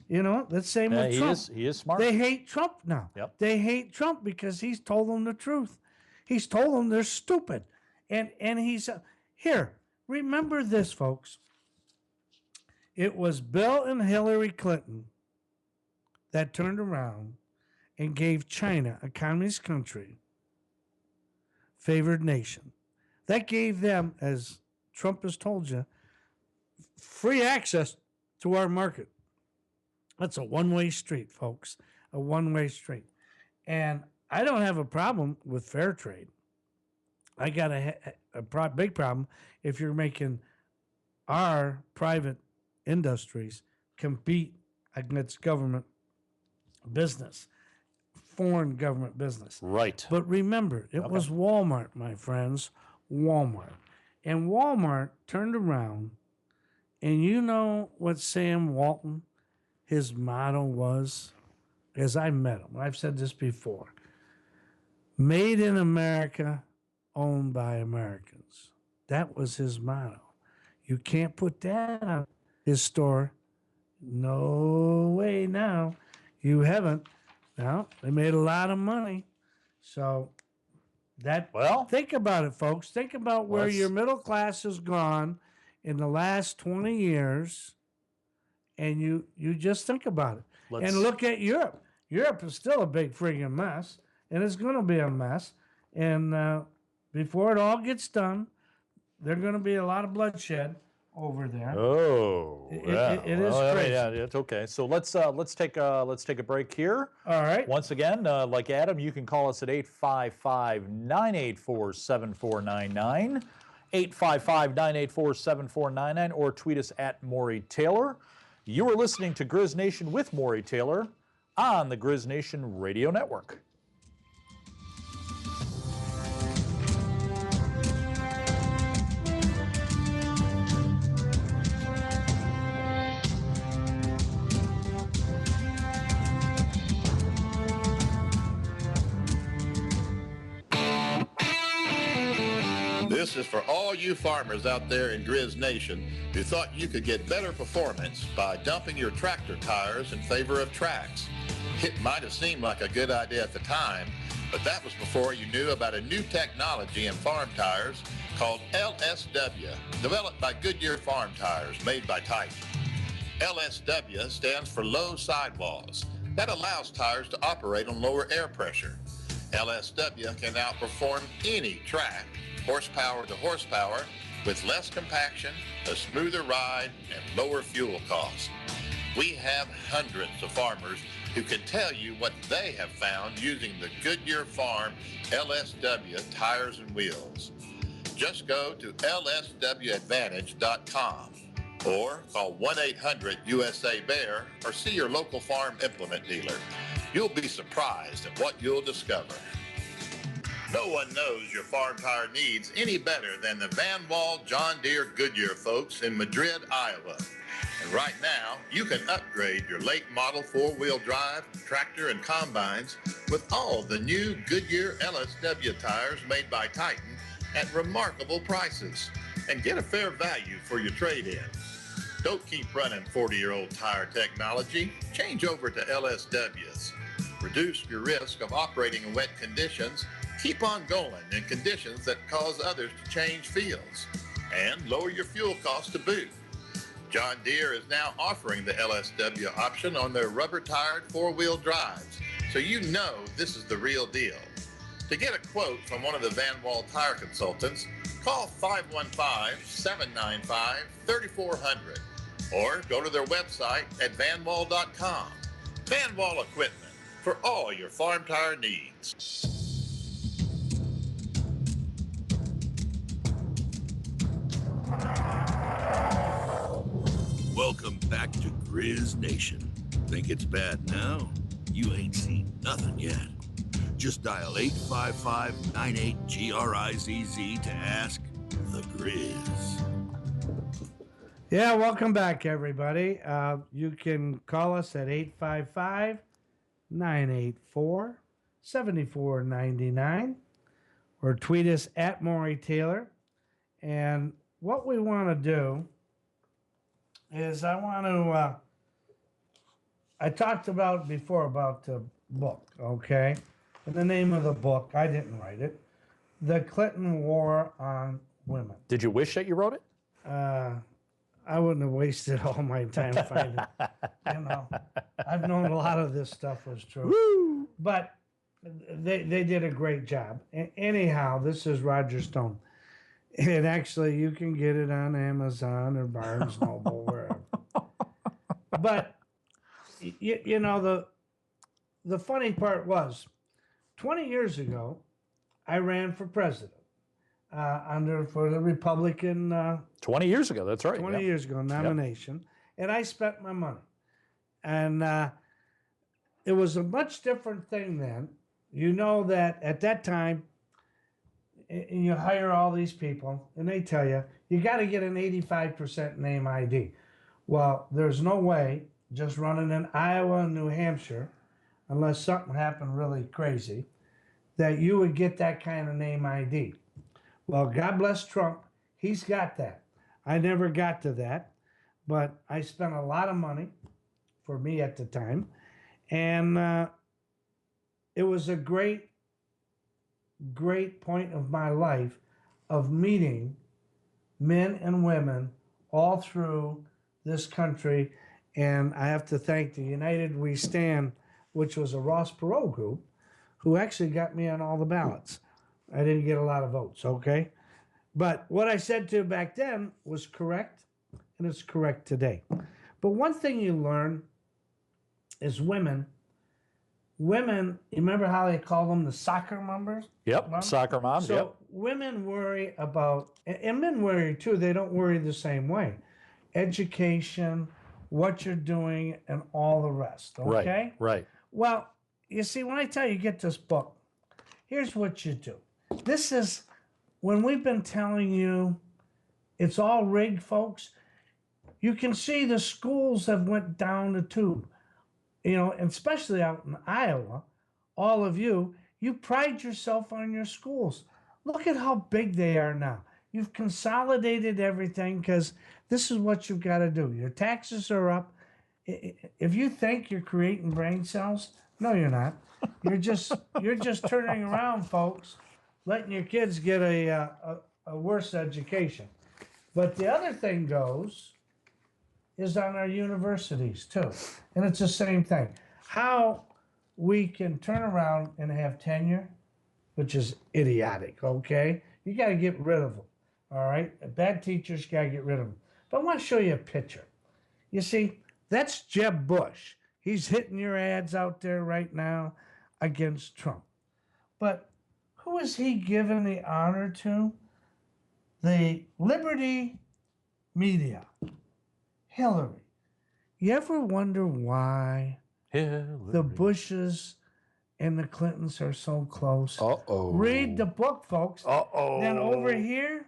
S1: That's same with Trump.
S2: He is smart.
S1: They hate Trump now.
S2: Yep.
S1: They hate Trump because he's told them the truth. He's told them they're stupid. And he's here. Remember this, folks. It was Bill and Hillary Clinton that turned around and gave China, a communist country, favored nation. That gave them, as Trump has told you, free access to our market. That's a one-way street, folks, a one-way street. And I don't have a problem with fair trade. I got a big problem if you're making our private industries compete against government business, foreign government business.
S2: Right.
S1: But remember, it was Walmart, my friends, Walmart. And Walmart turned around, and you know what Sam Walton, his motto was, as I met him, I've said this before, made in America, owned by Americans. That was his motto. You can't put that on his store. No way now. You haven't. Now, they made a lot of money. So think about it, folks. Think about where your middle class has gone in the last 20 years. And you just think about it. And look at Europe. Europe is still a big friggin' mess. And it's going to be a mess. And before it all gets done, there's going to be a lot of bloodshed over there.
S2: Oh,
S1: it is crazy.
S2: Yeah, it's okay. So let's take a break here.
S1: All right.
S2: Once again, like Adam, you can call us at 855-984-7499, 855-984-7499, or tweet us at Morry Taylor. You are listening to Grizz Nation with Morry Taylor on the Grizz Nation Radio Network.
S3: This is for all you farmers out there in Grizz Nation who thought you could get better performance by dumping your tractor tires in favor of tracks. It might have seemed like a good idea at the time, but that was before you knew about a new technology in farm tires called LSW, developed by Goodyear Farm Tires, made by Titan. LSW stands for low sidewalls. That allows tires to operate on lower air pressure. LSW can outperform any track, horsepower to horsepower, with less compaction, a smoother ride, and lower fuel costs. We have hundreds of farmers who can tell you what they have found using the Goodyear Farm LSW tires and wheels. Just go to lswadvantage.com or call 1-800-USA-BEAR or see your local farm implement dealer. You'll be surprised at what you'll discover. No one knows your farm tire needs any better than the Van Wall John Deere Goodyear folks in Madrid, Iowa. And right now, you can upgrade your late model four-wheel drive, tractor, and combines with all the new Goodyear LSW tires made by Titan at remarkable prices and get a fair value for your trade-in. Don't keep running 40-year-old tire technology. Change over to LSWs. Reduce your risk of operating in wet conditions. Keep on going in conditions that cause others to change fields. And lower your fuel costs to boot. John Deere is now offering the LSW option on their rubber-tired four-wheel drives, so you know this is the real deal. To get a quote from one of the Van Wall tire consultants, call 515-795-3400 or go to their website at vanwall.com. Van Wall Equipment for all your farm tire needs.
S4: Welcome back to Grizz Nation. Think it's bad now? You ain't seen nothing yet. Just dial 855-98-GRIZZ to ask the Grizz.
S1: Yeah, welcome back, everybody. You can call us at 855-984-7499 or tweet us at Morry Taylor. And what we want to do is I talked about before about the book, okay? And the name of the book, I didn't write it, The Clinton War on Women.
S2: Did you wish that you wrote it?
S1: I wouldn't have wasted all my time finding it. You know, I've known a lot of this stuff was true.
S2: Woo!
S1: But they did a great job. Anyhow, this is Roger Stone. And actually, you can get it on Amazon or Barnes Noble, wherever. But, you know, the funny part was, 20 years ago, I ran for president for the Republican
S2: 20 years ago, that's right.
S1: 20 years ago, nomination. Yep. And I spent my money. And it was a much different thing then. You know that at that time, you hire all these people, and they tell you, you got to get an 85% name ID. Well, there's no way just running in Iowa and New Hampshire, unless something happened really crazy, that you would get that kind of name ID. Well, God bless Trump. He's got that. I never got to that, but I spent a lot of money for me at the time. And it was a great point of my life of meeting men and women all through this country. And I have to thank the United We Stand, which was a Ross Perot group, who actually got me on all the ballots. I didn't get a lot of votes, okay? But what I said to you back then was correct, and it's correct today. But one thing you learn is women, you remember how they call them the soccer moms?
S2: Yep, soccer moms,
S1: so
S2: yep.
S1: Women worry about, and men worry too, they don't worry the same way. Education, what you're doing, and all the rest, okay?
S2: Right.
S1: Well, you see, when I tell you get this book, here's what you do. This is, when we've been telling you it's all rigged, folks, you can see the schools have went down the tube. You know, and especially out in Iowa, all of you pride yourself on your schools. Look at how big they are now. You've consolidated everything because this is what you've got to do. Your taxes are up. If you think you're creating brain cells, no, you're not. You're just turning around, folks, letting your kids get a worse education. But the other thing is on our universities too, and it's the same thing. How we can turn around and have tenure, which is idiotic. Okay, you got to get rid of them. All right, bad teachers got to get rid of them. But I want to show you a picture. You see, that's Jeb Bush. He's hitting your ads out there right now against Trump. But who is he giving the honor to? The Liberty Media. Hillary. You ever wonder why the Bushes and the Clintons are so close?
S2: Uh-oh.
S1: Read the book, folks.
S2: Uh-oh.
S1: Then over here,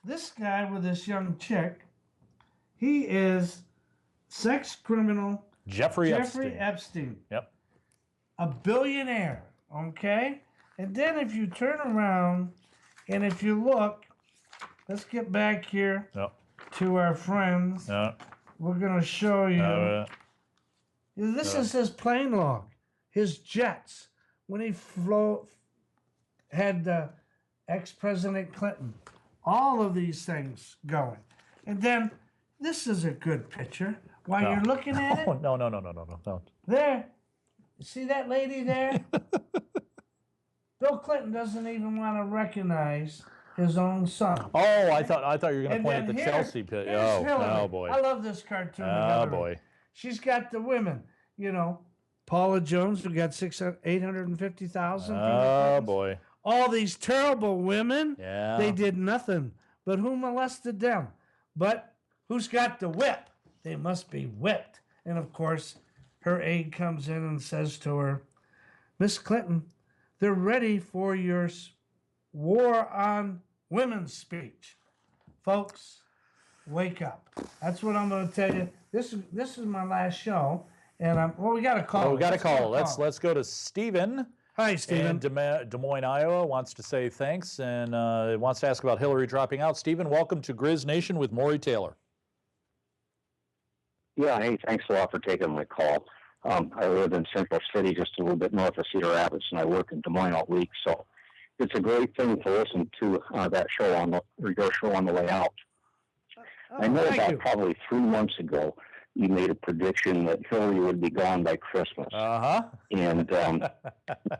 S1: this guy with this young chick, he is sex criminal
S2: Jeffrey Epstein. Yep.
S1: A billionaire, okay? And then if you turn around and if you look, let's get back here to our friends.
S2: Yep.
S1: We're going to show you. This is his plane log, his jets, when he had ex-President Clinton. All of these things going. And then this is a good picture. While you're looking at it.
S2: No.
S1: There. See that lady there? Bill Clinton doesn't even want to recognize his own son.
S2: Oh, I thought you were going to point at the Chelsea pit. Oh, boy.
S1: I love this cartoon.
S2: Oh, boy.
S1: She's got the women, Paula Jones, who got 850,000.
S2: Oh, boy.
S1: All these terrible women.
S2: Yeah.
S1: They did nothing. But who molested them? But who's got the whip? They must be whipped. And of course, her aide comes in and says to her, Miss Clinton, they're ready for your war on women's speech. Folks, wake up. That's what I'm going to tell you. This is my last show. And we got a call.
S2: Oh, we got a call. Let's go to Stephen.
S1: Hi, Stephen.
S2: In Des Moines, Iowa, wants to say thanks and wants to ask about Hillary dropping out. Stephen, welcome to Grizz Nation with Morry Taylor.
S13: Yeah, hey, thanks a lot for taking my call. I live in Central City, just a little bit north of Cedar Rapids, and I work in Des Moines all week. So it's a great thing to listen to that show your show on the way out. I know probably 3 months ago, you made a prediction that Hillary would be gone by Christmas. And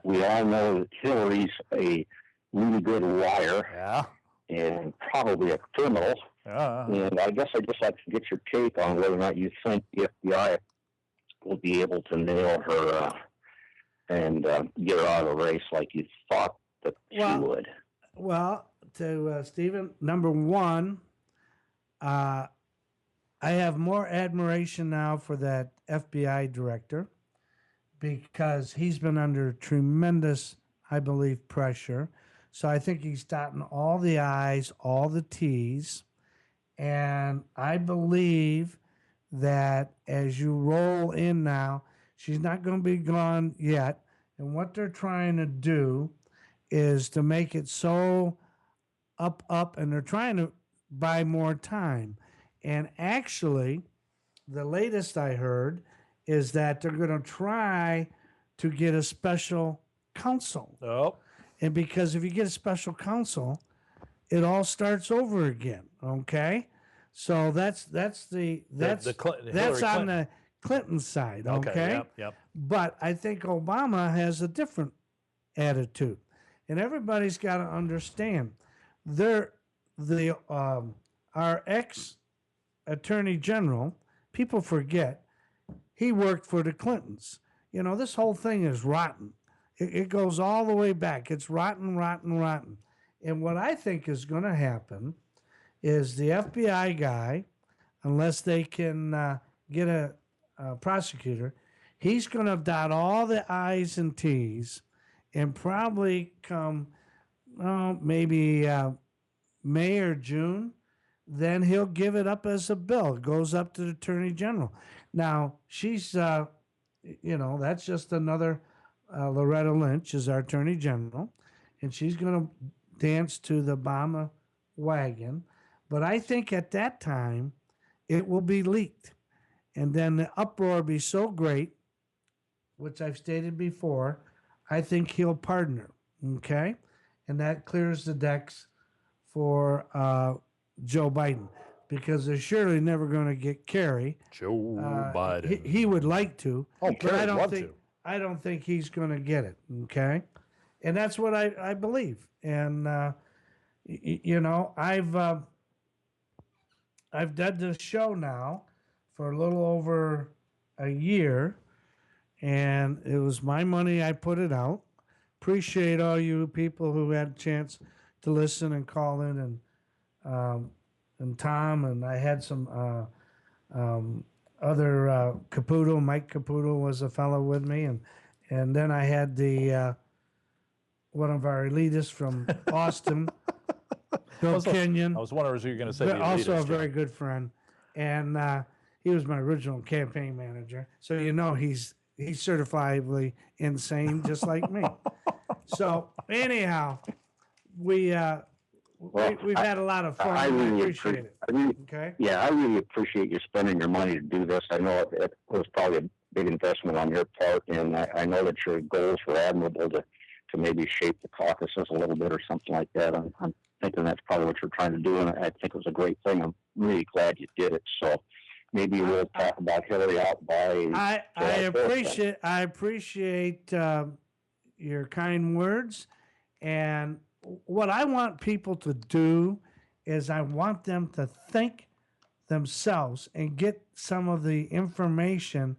S13: we all know that Hillary's a really good liar and probably a criminal. And I guess I'd just like to get your take on whether or not you think the FBI will be able to nail her and get her out of the race like you thought that she would.
S1: Well, to Stephen, number one, I have more admiration now for that FBI director because he's been under tremendous, I believe, pressure. So I think he's dotting all the I's, all the T's. And I believe that as you roll in now, she's not going to be gone yet. And what they're trying to do is to make it so up, and they're trying to buy more time. And actually, the latest I heard is that they're going to try to get a special counsel. And because if you get a special counsel, it all starts over again. Okay, so that's on the Clinton side. Okay.
S2: Yep.
S1: But I think Obama has a different attitude, and everybody's got to understand. Our ex-attorney general, people forget, he worked for the Clintons. This whole thing is rotten. It goes all the way back. It's rotten. And what I think is going to happen is the FBI guy, unless they can get a prosecutor, he's going to dot all the I's and T's and probably come, maybe May or June, then he'll give it up as a bill. It goes up to the Attorney General. Now, she's, that's just another Loretta Lynch is our Attorney General, and she's going to dance to the Obama wagon. But I think at that time, it will be leaked. And then the uproar will be so great, which I've stated before, I think he'll pardon her. Okay? And that clears the decks for Joe Biden, because they're surely never going to get Kerry.
S2: Joe Biden.
S1: He would like to,
S2: Oh,
S1: but
S2: Kerry would love to.
S1: I don't think he's going to get it. Okay? And that's what I believe. And, you know, I've done this show now for a little over a year, and it was my money. I put it out. Appreciate all you people who had a chance to listen and call in, and Tom, and I had some other Caputo. Mike Caputo was a fellow with me, and then I had the one of our elitists from Austin, Bill Kenyon.
S2: I was wondering if you were going to say the
S1: also a
S2: elitist,
S1: very good friend, and he was my original campaign manager. So you know he's certifiably insane, just like me. So anyhow, we've had a lot of fun.
S13: I really
S1: appreciate it. Okay.
S13: Yeah, I really appreciate you spending your money to do this. I know it was probably a big investment on your part, and I know that your goals were admirable to maybe shape the caucuses a little bit or something like that. I'm thinking that's probably what you're trying to do, and I think it was a great thing. I'm really glad you did it. So maybe we'll talk about Hillary out by.
S1: I appreciate your kind words, and what I want people to do is I want them to think themselves and get some of the information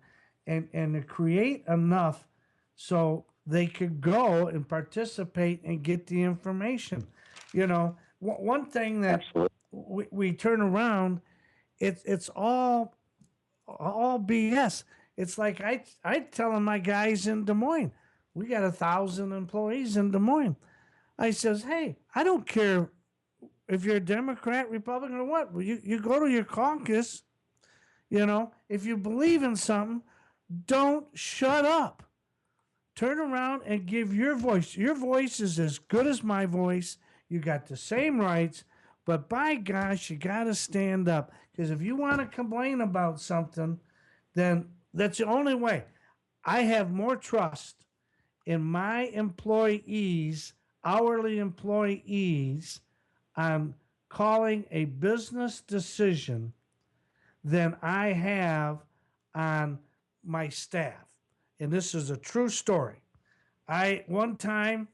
S1: and to create enough so they could go and participate and get the information. You know, one thing that we turn around, it's all BS. It's like I telling my guys in Des Moines, we got 1,000 employees in Des Moines. I says, hey, I don't care if you're a Democrat, Republican, or what. You go to your caucus, you know, if you believe in something, don't shut up. Turn around and give your voice. Your voice is as good as my voice. You got the same rights, but by gosh, you got to stand up. Because if you want to complain about something, then that's the only way. I have more trust in my employees, hourly employees, on calling a business decision than I have on my staff. And this is a true story. One time,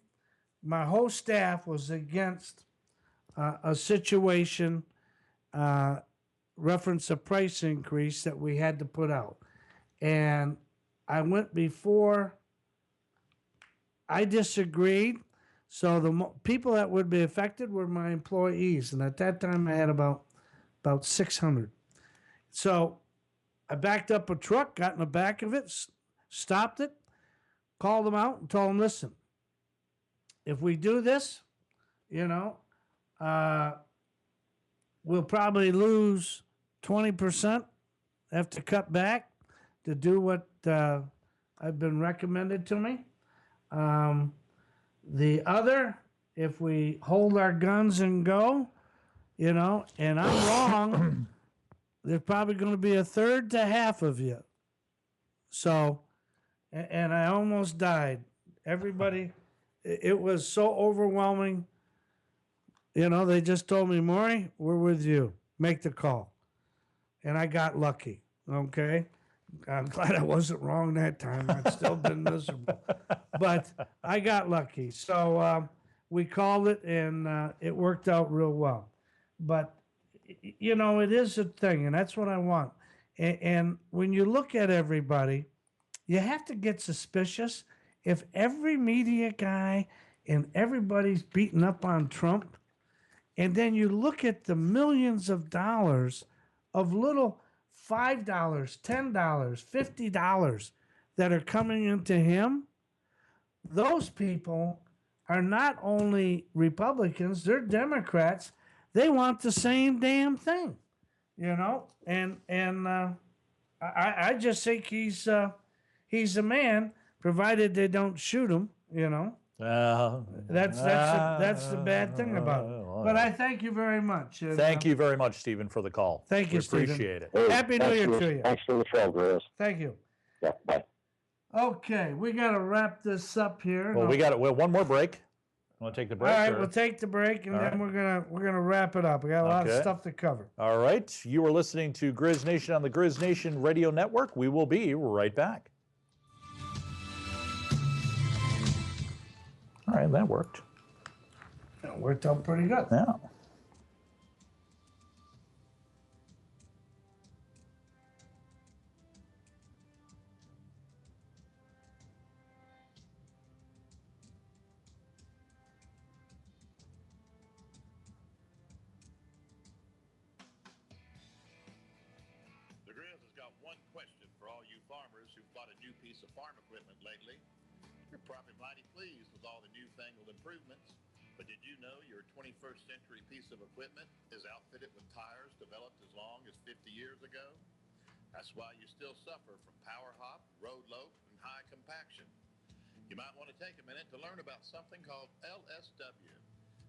S1: my whole staff was against a situation, reference a price increase that we had to put out. And I went before, I disagreed. So the people that would be affected were my employees. And at that time, I had about 600. So I backed up a truck, got in the back of it, stopped it, called them out and told them, listen, if we do this, you know, we'll probably lose 20%, have to cut back to do what I've been recommended to me. The other, if we hold our guns and go, you know, and I'm wrong, there's probably going to be a third to half of you. So, and I almost died. Everybody, it was so overwhelming. You know, they just told me, Morry, we're with you. Make the call. And I got lucky, okay? I'm glad I wasn't wrong that time. I'd still been miserable. But I got lucky. So we called it, and it worked out real well. But, you know, it is a thing, and that's what I want. And when you look at everybody, you have to get suspicious. If every media guy and everybody's beating up on Trump, and then you look at the millions of dollars of little $5, $10, $50 that are coming into him, those people are not only Republicans, they're Democrats. They want the same damn thing, you know? And I just think he's a man, provided they don't shoot him, you know? That's the bad thing about it. But I thank you very much. And,
S2: thank you very much, Stephen, for the call.
S1: Thank you,
S2: we
S1: Stephen.
S2: Appreciate it.
S13: Hey,
S1: Happy New Year to you.
S13: Thanks for the show, Grizz.
S1: Thank you.
S13: Yeah, bye.
S1: Okay, we got to wrap this up here.
S2: Well, we got one more break. Want to take the break?
S1: All right,
S2: or?
S1: we'll take the break, and
S2: All
S1: then
S2: right.
S1: we're gonna wrap it up. We got a lot of
S2: Okay.
S1: stuff to cover.
S2: All right, you are listening to Grizz Nation on the Grizz Nation Radio Network. We will be right back. All right, that worked.
S1: It worked out pretty good.
S2: Yeah.
S3: The Grizz has got one question for all you farmers who've bought a new piece of farm equipment lately. You're probably mighty pleased with all the newfangled improvements, but did you know your 21st century piece of equipment is outfitted with tires developed as long as 50 years ago? That's why you still suffer from power hop, road lope, and high compaction. You might want to take a minute to learn about something called LSW.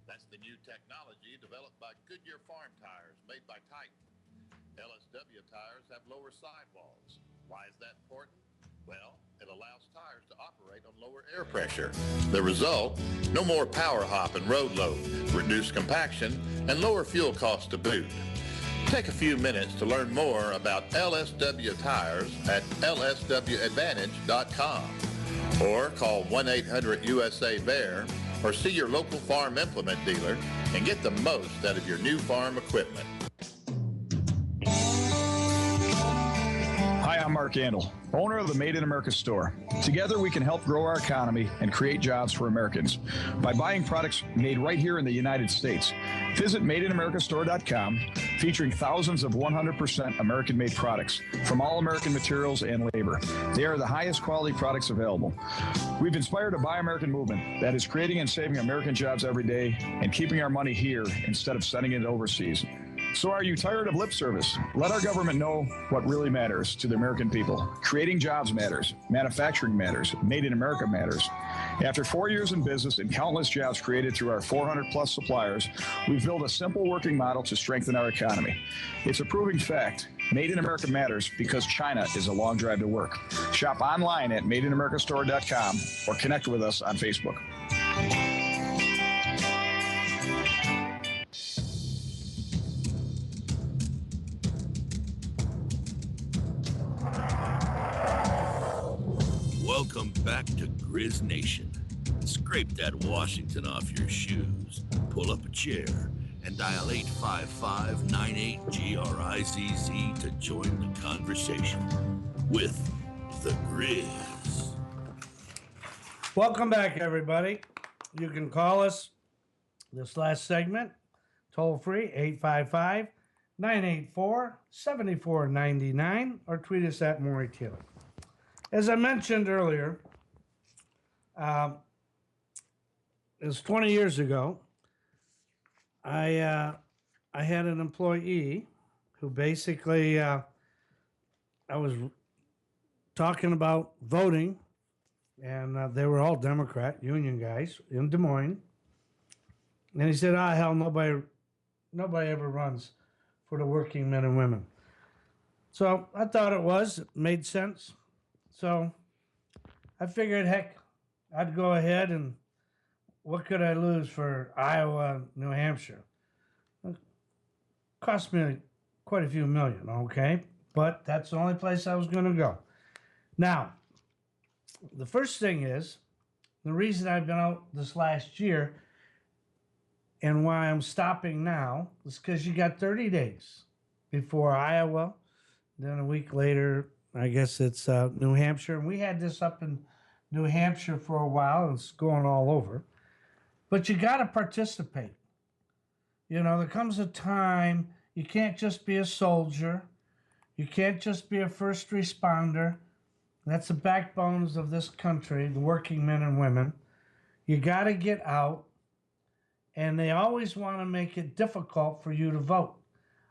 S3: That's the new technology developed by Goodyear Farm Tires made by Titan. LSW tires have lower sidewalls. Why is that important? Well, it allows tires to operate on lower air pressure. The result, no more power hop and road load, reduced compaction, and lower fuel costs to boot. Take a few minutes to learn more about LSW tires at lswadvantage.com or call 1-800-USA-BEAR or see your local farm implement dealer and get the most out of your new farm equipment.
S5: Hi, I'm Mark Andel, owner of the Made in America store. Together, we can help grow our economy and create jobs for Americans by buying products made right here in the United States. Visit MadeInAmericaStore.com, featuring thousands of 100% American-made products from all American materials and labor. They are the highest quality products available. We've inspired a Buy American movement that is creating and saving American jobs every day and keeping our money here instead of sending it overseas. So are you tired of lip service? Let our government know what really matters to the American people. Creating jobs matters. Manufacturing matters. Made in America matters. After 4 years in business and countless jobs created through our 400-plus suppliers, we've built a simple working model to strengthen our economy. It's a proving fact. Made in America matters because China is a long drive to work. Shop online at MadeInAmericaStore.com or connect with us on Facebook.
S4: Welcome back to Grizz Nation. Scrape that Washington off your shoes, pull up a chair, and dial 855-98-GRIZZ to join the conversation with the Grizz.
S1: Welcome back, everybody. You can call us this last segment, toll free, 855-984-7499, or tweet us at Morry Taylor. As I mentioned earlier, it was 20 years ago. I had an employee who basically, I was talking about voting, and they were all Democrat, union guys in Des Moines. And he said, hell, nobody ever runs for the working men and women. So I thought it made sense. So I figured, heck, I'd go ahead and what could I lose for Iowa, New Hampshire? It cost me quite a few million, okay? But that's the only place I was going to go. Now, the first thing is, the reason I've been out this last year and why I'm stopping now is because you got 30 days before Iowa, then a week later, I guess it's New Hampshire. And we had this up in New Hampshire for a while. It's going all over. But you got to participate. You know, there comes a time you can't just be a soldier. You can't just be a first responder. That's the backbones of this country, the working men and women. You got to get out. And they always want to make it difficult for you to vote.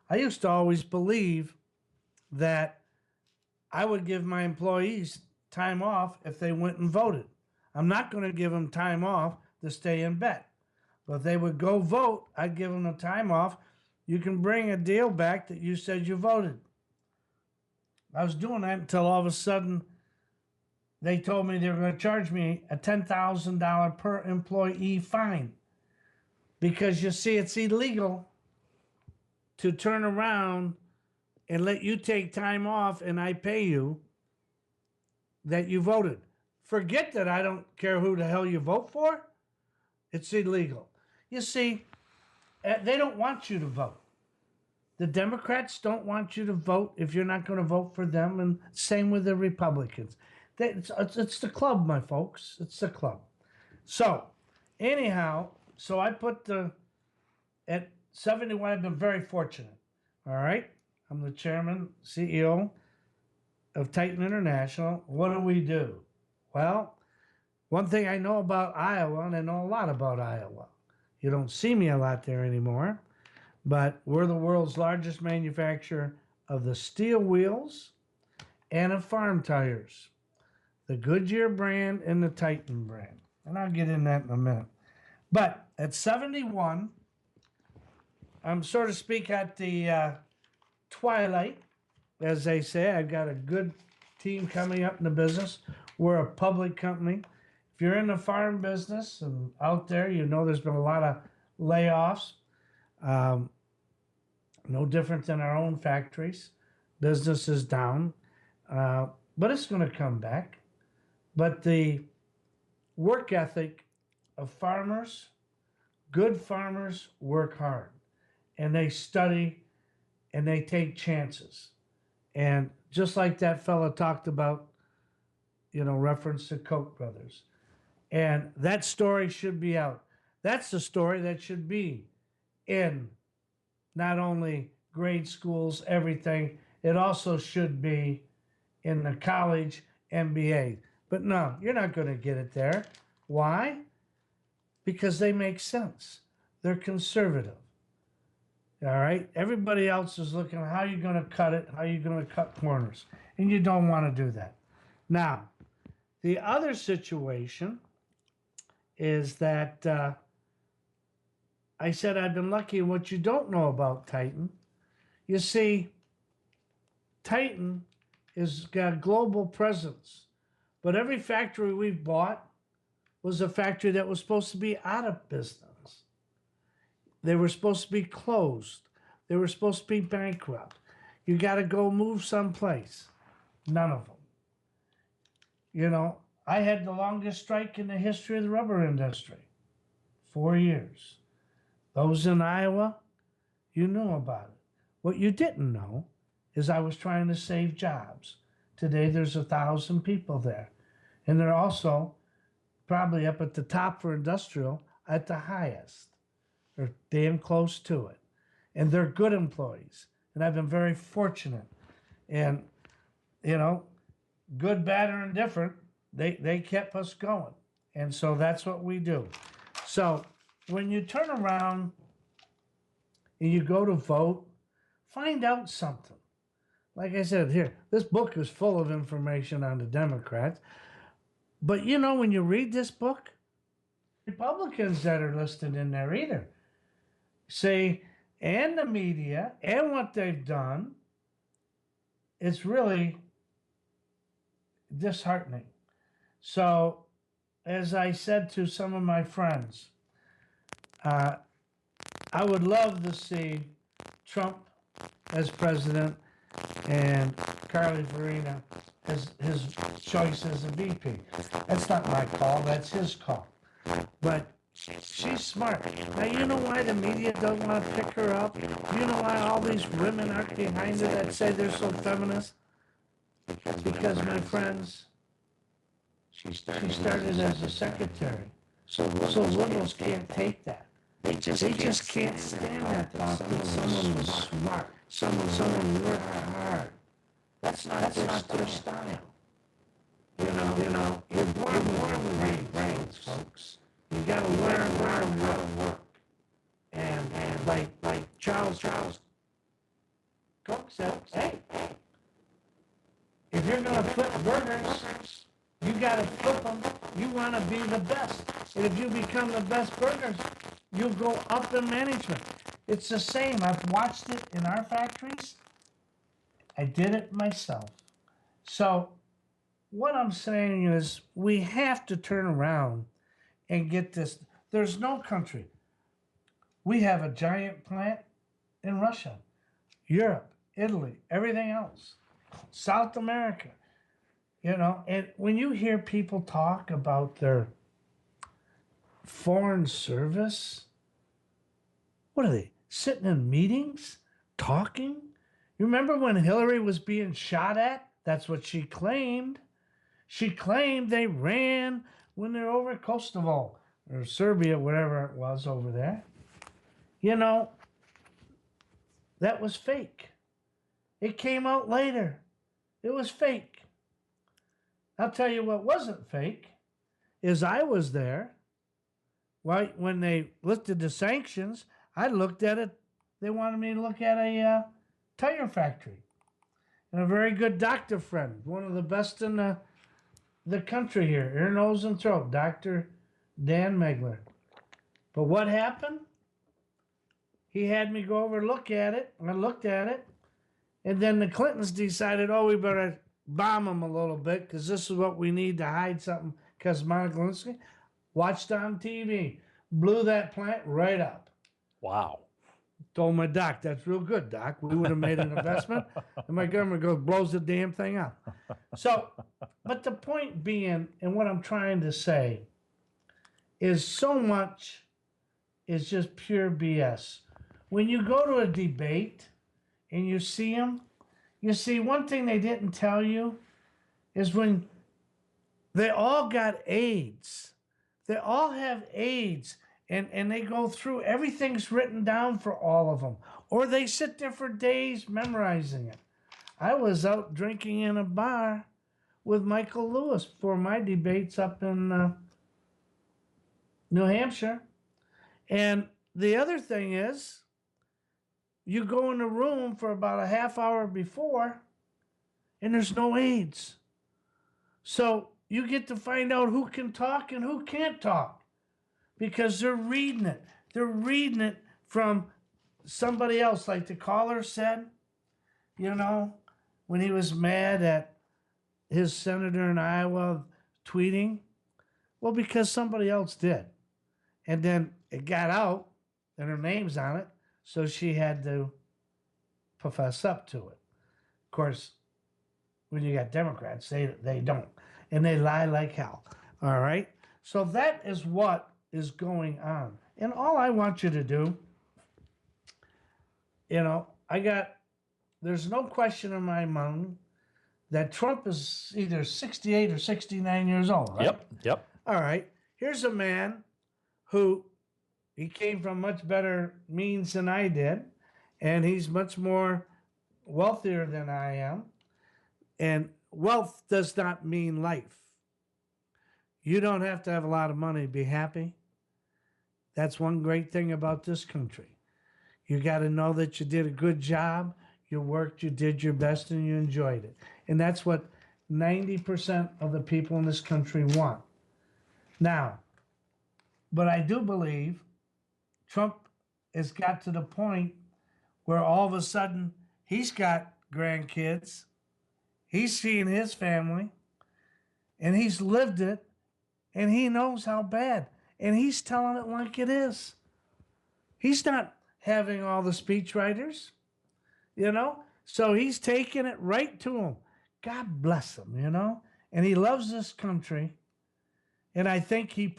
S1: I used to always believe that I would give my employees time off if they went and voted. I'm not going to give them time off to stay in bed. But if they would go vote, I'd give them the time off. You can bring a deal back that you said you voted. I was doing that until all of a sudden they told me they were going to charge me a $10,000 per employee fine. Because you see, it's illegal to turn around and let you take time off and I pay you that you voted. Forget that I don't care who the hell you vote for. It's illegal. You see, they don't want you to vote. The Democrats don't want you to vote if you're not going to vote for them, and same with the Republicans. It's the club, my folks. It's the club. So, anyhow, so I put at 71, I've been very fortunate. All right? I'm the chairman, CEO of Titan International. What do? Well, one thing I know about Iowa, and I know a lot about Iowa. You don't see me a lot there anymore, but we're the world's largest manufacturer of the steel wheels and of farm tires, the Goodyear brand and the Titan brand. And I'll get in that in a minute. But at 71, I'm, so to speak, at the twilight, as they say. I've got a good team coming up in the business. We're a public company. If you're in the farm business and out there, you know there's been a lot of layoffs. No different than our own factories. Business is down, but it's going to come back. But the work ethic of farmers, good farmers work hard, and they study, and they take chances. And just like that fella talked about, reference to Koch brothers. And that story should be out. That's the story that should be in not only grade schools, everything. It also should be in the college, MBA. But no, you're not going to get it there. Why? Because they make sense. They're conservative. All right? Everybody else is looking at how you're going to cut it, how you're going to cut corners. And you don't want to do that. Now, the other situation is that I said I've been lucky in what you don't know about Titan. You see, Titan has got a global presence, but every factory we've bought was a factory that was supposed to be out of business. They were supposed to be closed. They were supposed to be bankrupt. You got to go move someplace. None of them. I had the longest strike in the history of the rubber industry. 4 years. Those in Iowa, you know about it. What you didn't know is I was trying to save jobs. Today there's 1,000 people there. And they're also probably up at the top for industrial at the highest. They're damn close to it. And they're good employees. And I've been very fortunate. And, good, bad, or indifferent, they kept us going. And so that's what we do. So when you turn around and you go to vote, find out something. Like I said, here, this book is full of information on the Democrats. But when you read this book, Republicans that are listed in there either say, and the media, and what they've done, it's really disheartening. So, as I said to some of my friends, I would love to see Trump as president and Carly Fiorina as his choice as a VP. That's not my call, that's his call. But she's smart. Now, you know why the media doesn't want to pick her up? You know why all these women aren't behind her that say they're so feminist? Because, my friends, she started as a secretary. So liberals can't take that. They just can't stand that thought that someone was smart, someone worked hard. That's not their style. You're born with brains, folks. You gotta learn how to work. And like Charles Cook said, hey, if you're gonna flip burgers, You got to flip them. You want to be the best. And if you become the best burgers, you'll go up in management. It's the same. I've watched it in our factories. I did it myself. So what I'm saying is we have to turn around and get this. There's no country. We have a giant plant in Russia, Europe, Italy, everything else, South America. You know, and when you hear people talk about their foreign service, what are they, sitting in meetings, talking? You remember when Hillary was being shot at? That's what she claimed. She claimed they ran when they're over Kosovo or Serbia, whatever it was over there. You know, that was fake. It came out later. It was fake. I'll tell you what wasn't fake is I was there. Right when they lifted the sanctions, I looked at it. They wanted me to look at a tire factory. And a very good doctor friend, one of the best in the country here, ear, nose, and throat, Dr. Dan Megler. But what happened? He had me go over and look at it. I looked at it. And then the Clintons decided, oh, we better bomb them a little bit because this is what we need to hide something because Monica Lewinsky watched on TV, blew that plant right up.
S2: Wow.
S1: Told my doc, that's real good, doc. We would have made an investment. And my government goes, blows the damn thing up. So, but the point being, and what I'm trying to say, is so much is just pure BS. When you go to a debate and you see them, you see one thing they didn't tell you is when they all got AIDS. They all have AIDS. And they go through, everything's written down for all of them. Or they sit there for days memorizing it. I was out drinking in a bar with Michael Lewis for my debates up in New Hampshire. And the other thing is, you go in the room for about a half hour before, and there's no AIDS. So you get to find out who can talk and who can't talk. Because they're reading it. They're reading it from somebody else. Like the caller said, you know, when he was mad at his senator in Iowa tweeting. Well, because somebody else did. And then it got out and her name's on it. So she had to profess up to it. Of course, when you got Democrats, they don't. And they lie like hell. All right? So that is what is going on. And all I want you to do, you know, there's no question in my mind that Trump is either 68 or 69 years old, right?
S2: Yep.
S1: All right. Here's a man who, he came from much better means than I did, and he's much more wealthier than I am. And wealth does not mean life. You don't have to have a lot of money to be happy. That's one great thing about this country. You got to know that you did a good job, you worked, you did your best, and you enjoyed it. And that's what 90% of the people in this country want. Now, but I do believe Trump has got to the point where all of a sudden he's got grandkids, he's seeing his family, and he's lived it, and he knows how bad. And he's telling it like it is. He's not having all the speechwriters, you know? So he's taking it right to him. God bless him, you know? And he loves this country. And I think he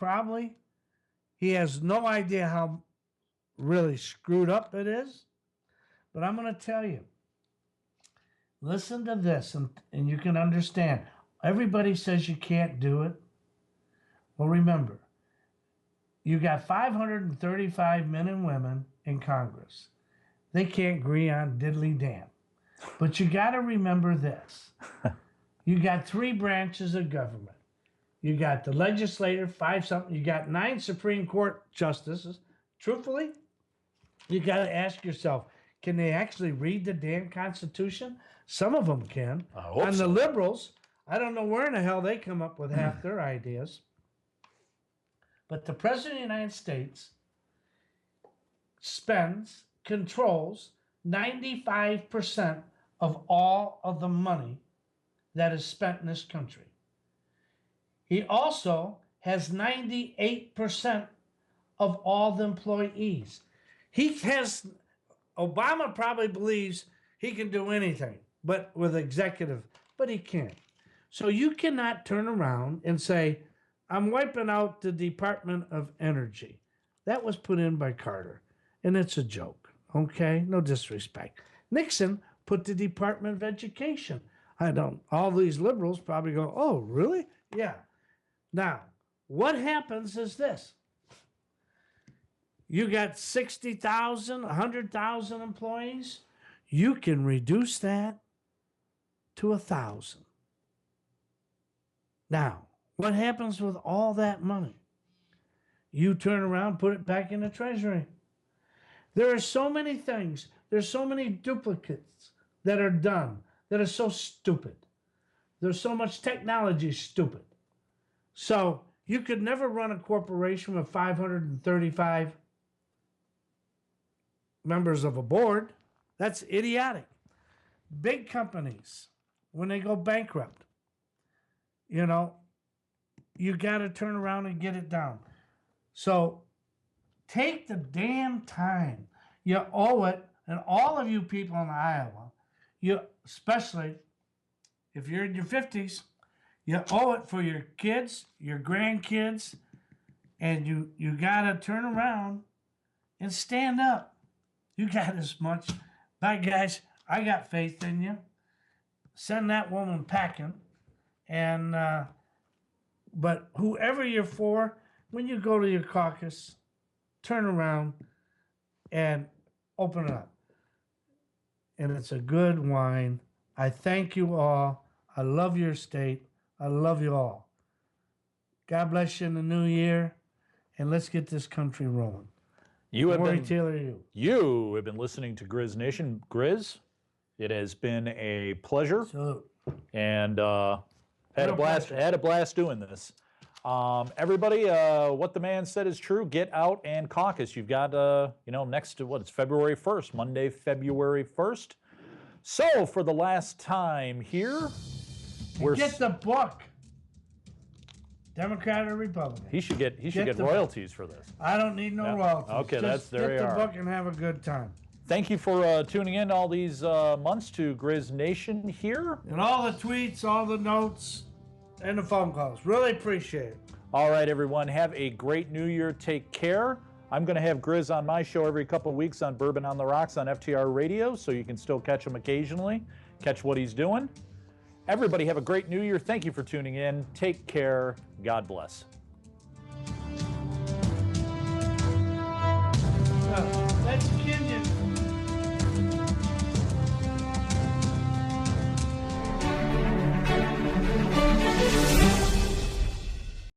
S1: has no idea how really screwed up it is. But I'm going to tell you, listen to this and you can understand. Everybody says you can't do it. Well, remember, you got 535 men and women in Congress. They can't agree on diddly damn. But you got to remember this. You got 3 branches of government. You got the legislature, 5-something. You got 9 Supreme Court justices. Truthfully, you got to ask yourself, can they actually read the damn Constitution? Some of them can.
S2: I hope
S1: On
S2: so.
S1: the liberals, I don't know where in the hell they come up with half their ideas. But the President of the United States controls 95% of all of the money that is spent in this country. He also has 98% of all the employees. Obama probably believes he can do anything, but with executive, but he can't. So you cannot turn around and say, I'm wiping out the Department of Energy. That was put in by Carter, and it's a joke, okay? No disrespect. Nixon put the Department of Education. All these liberals probably go, oh, really? Yeah. Now, what happens is this. You got 60,000, 100,000 employees. You can reduce that to 1,000. Now, what happens with all that money? You turn around, put it back in the Treasury. There are so many things. There's so many duplicates that are done that are so stupid. There's so much technology stupid. So you could never run a corporation with 535 members of a board. That's idiotic. Big companies, when they go bankrupt, you got to turn around and get it down. So take the damn time. You owe it. And all of you people in Iowa, especially if you're in your 50s, you owe it for your kids, your grandkids, and you got to turn around and stand up. You got as much. Bye, guys. I got faith in you. Send that woman packing. And but whoever you're for, when you go to your caucus, turn around and open it up. And it's a good wine. I thank you all. I love your state. I love you all. God bless you in the new year, and let's get this country rolling. Morry Taylor,
S2: you have been listening to Grizz Nation. Grizz, it has been a pleasure, and had a blast doing this. Everybody, what the man said is true. Get out and caucus. You've got, next to it's February 1st, Monday, February 1st. So for the last time here,
S1: get the book. Democrat or Republican?
S2: He should get royalties for this.
S1: I don't need no royalties.
S2: Okay,
S1: Just
S2: there you are.
S1: Get the book and have a good time.
S2: Thank you for tuning in all these months to Grizz Nation here.
S1: And all the tweets, all the notes, and the phone calls. Really appreciate it.
S2: All right, everyone. Have a great New Year. Take care. I'm going to have Grizz on my show every couple of weeks on Bourbon on the Rocks on FTR Radio, so you can still catch him occasionally, catch what he's doing. Everybody have a great New Year. Thank you for tuning in. Take care. God bless.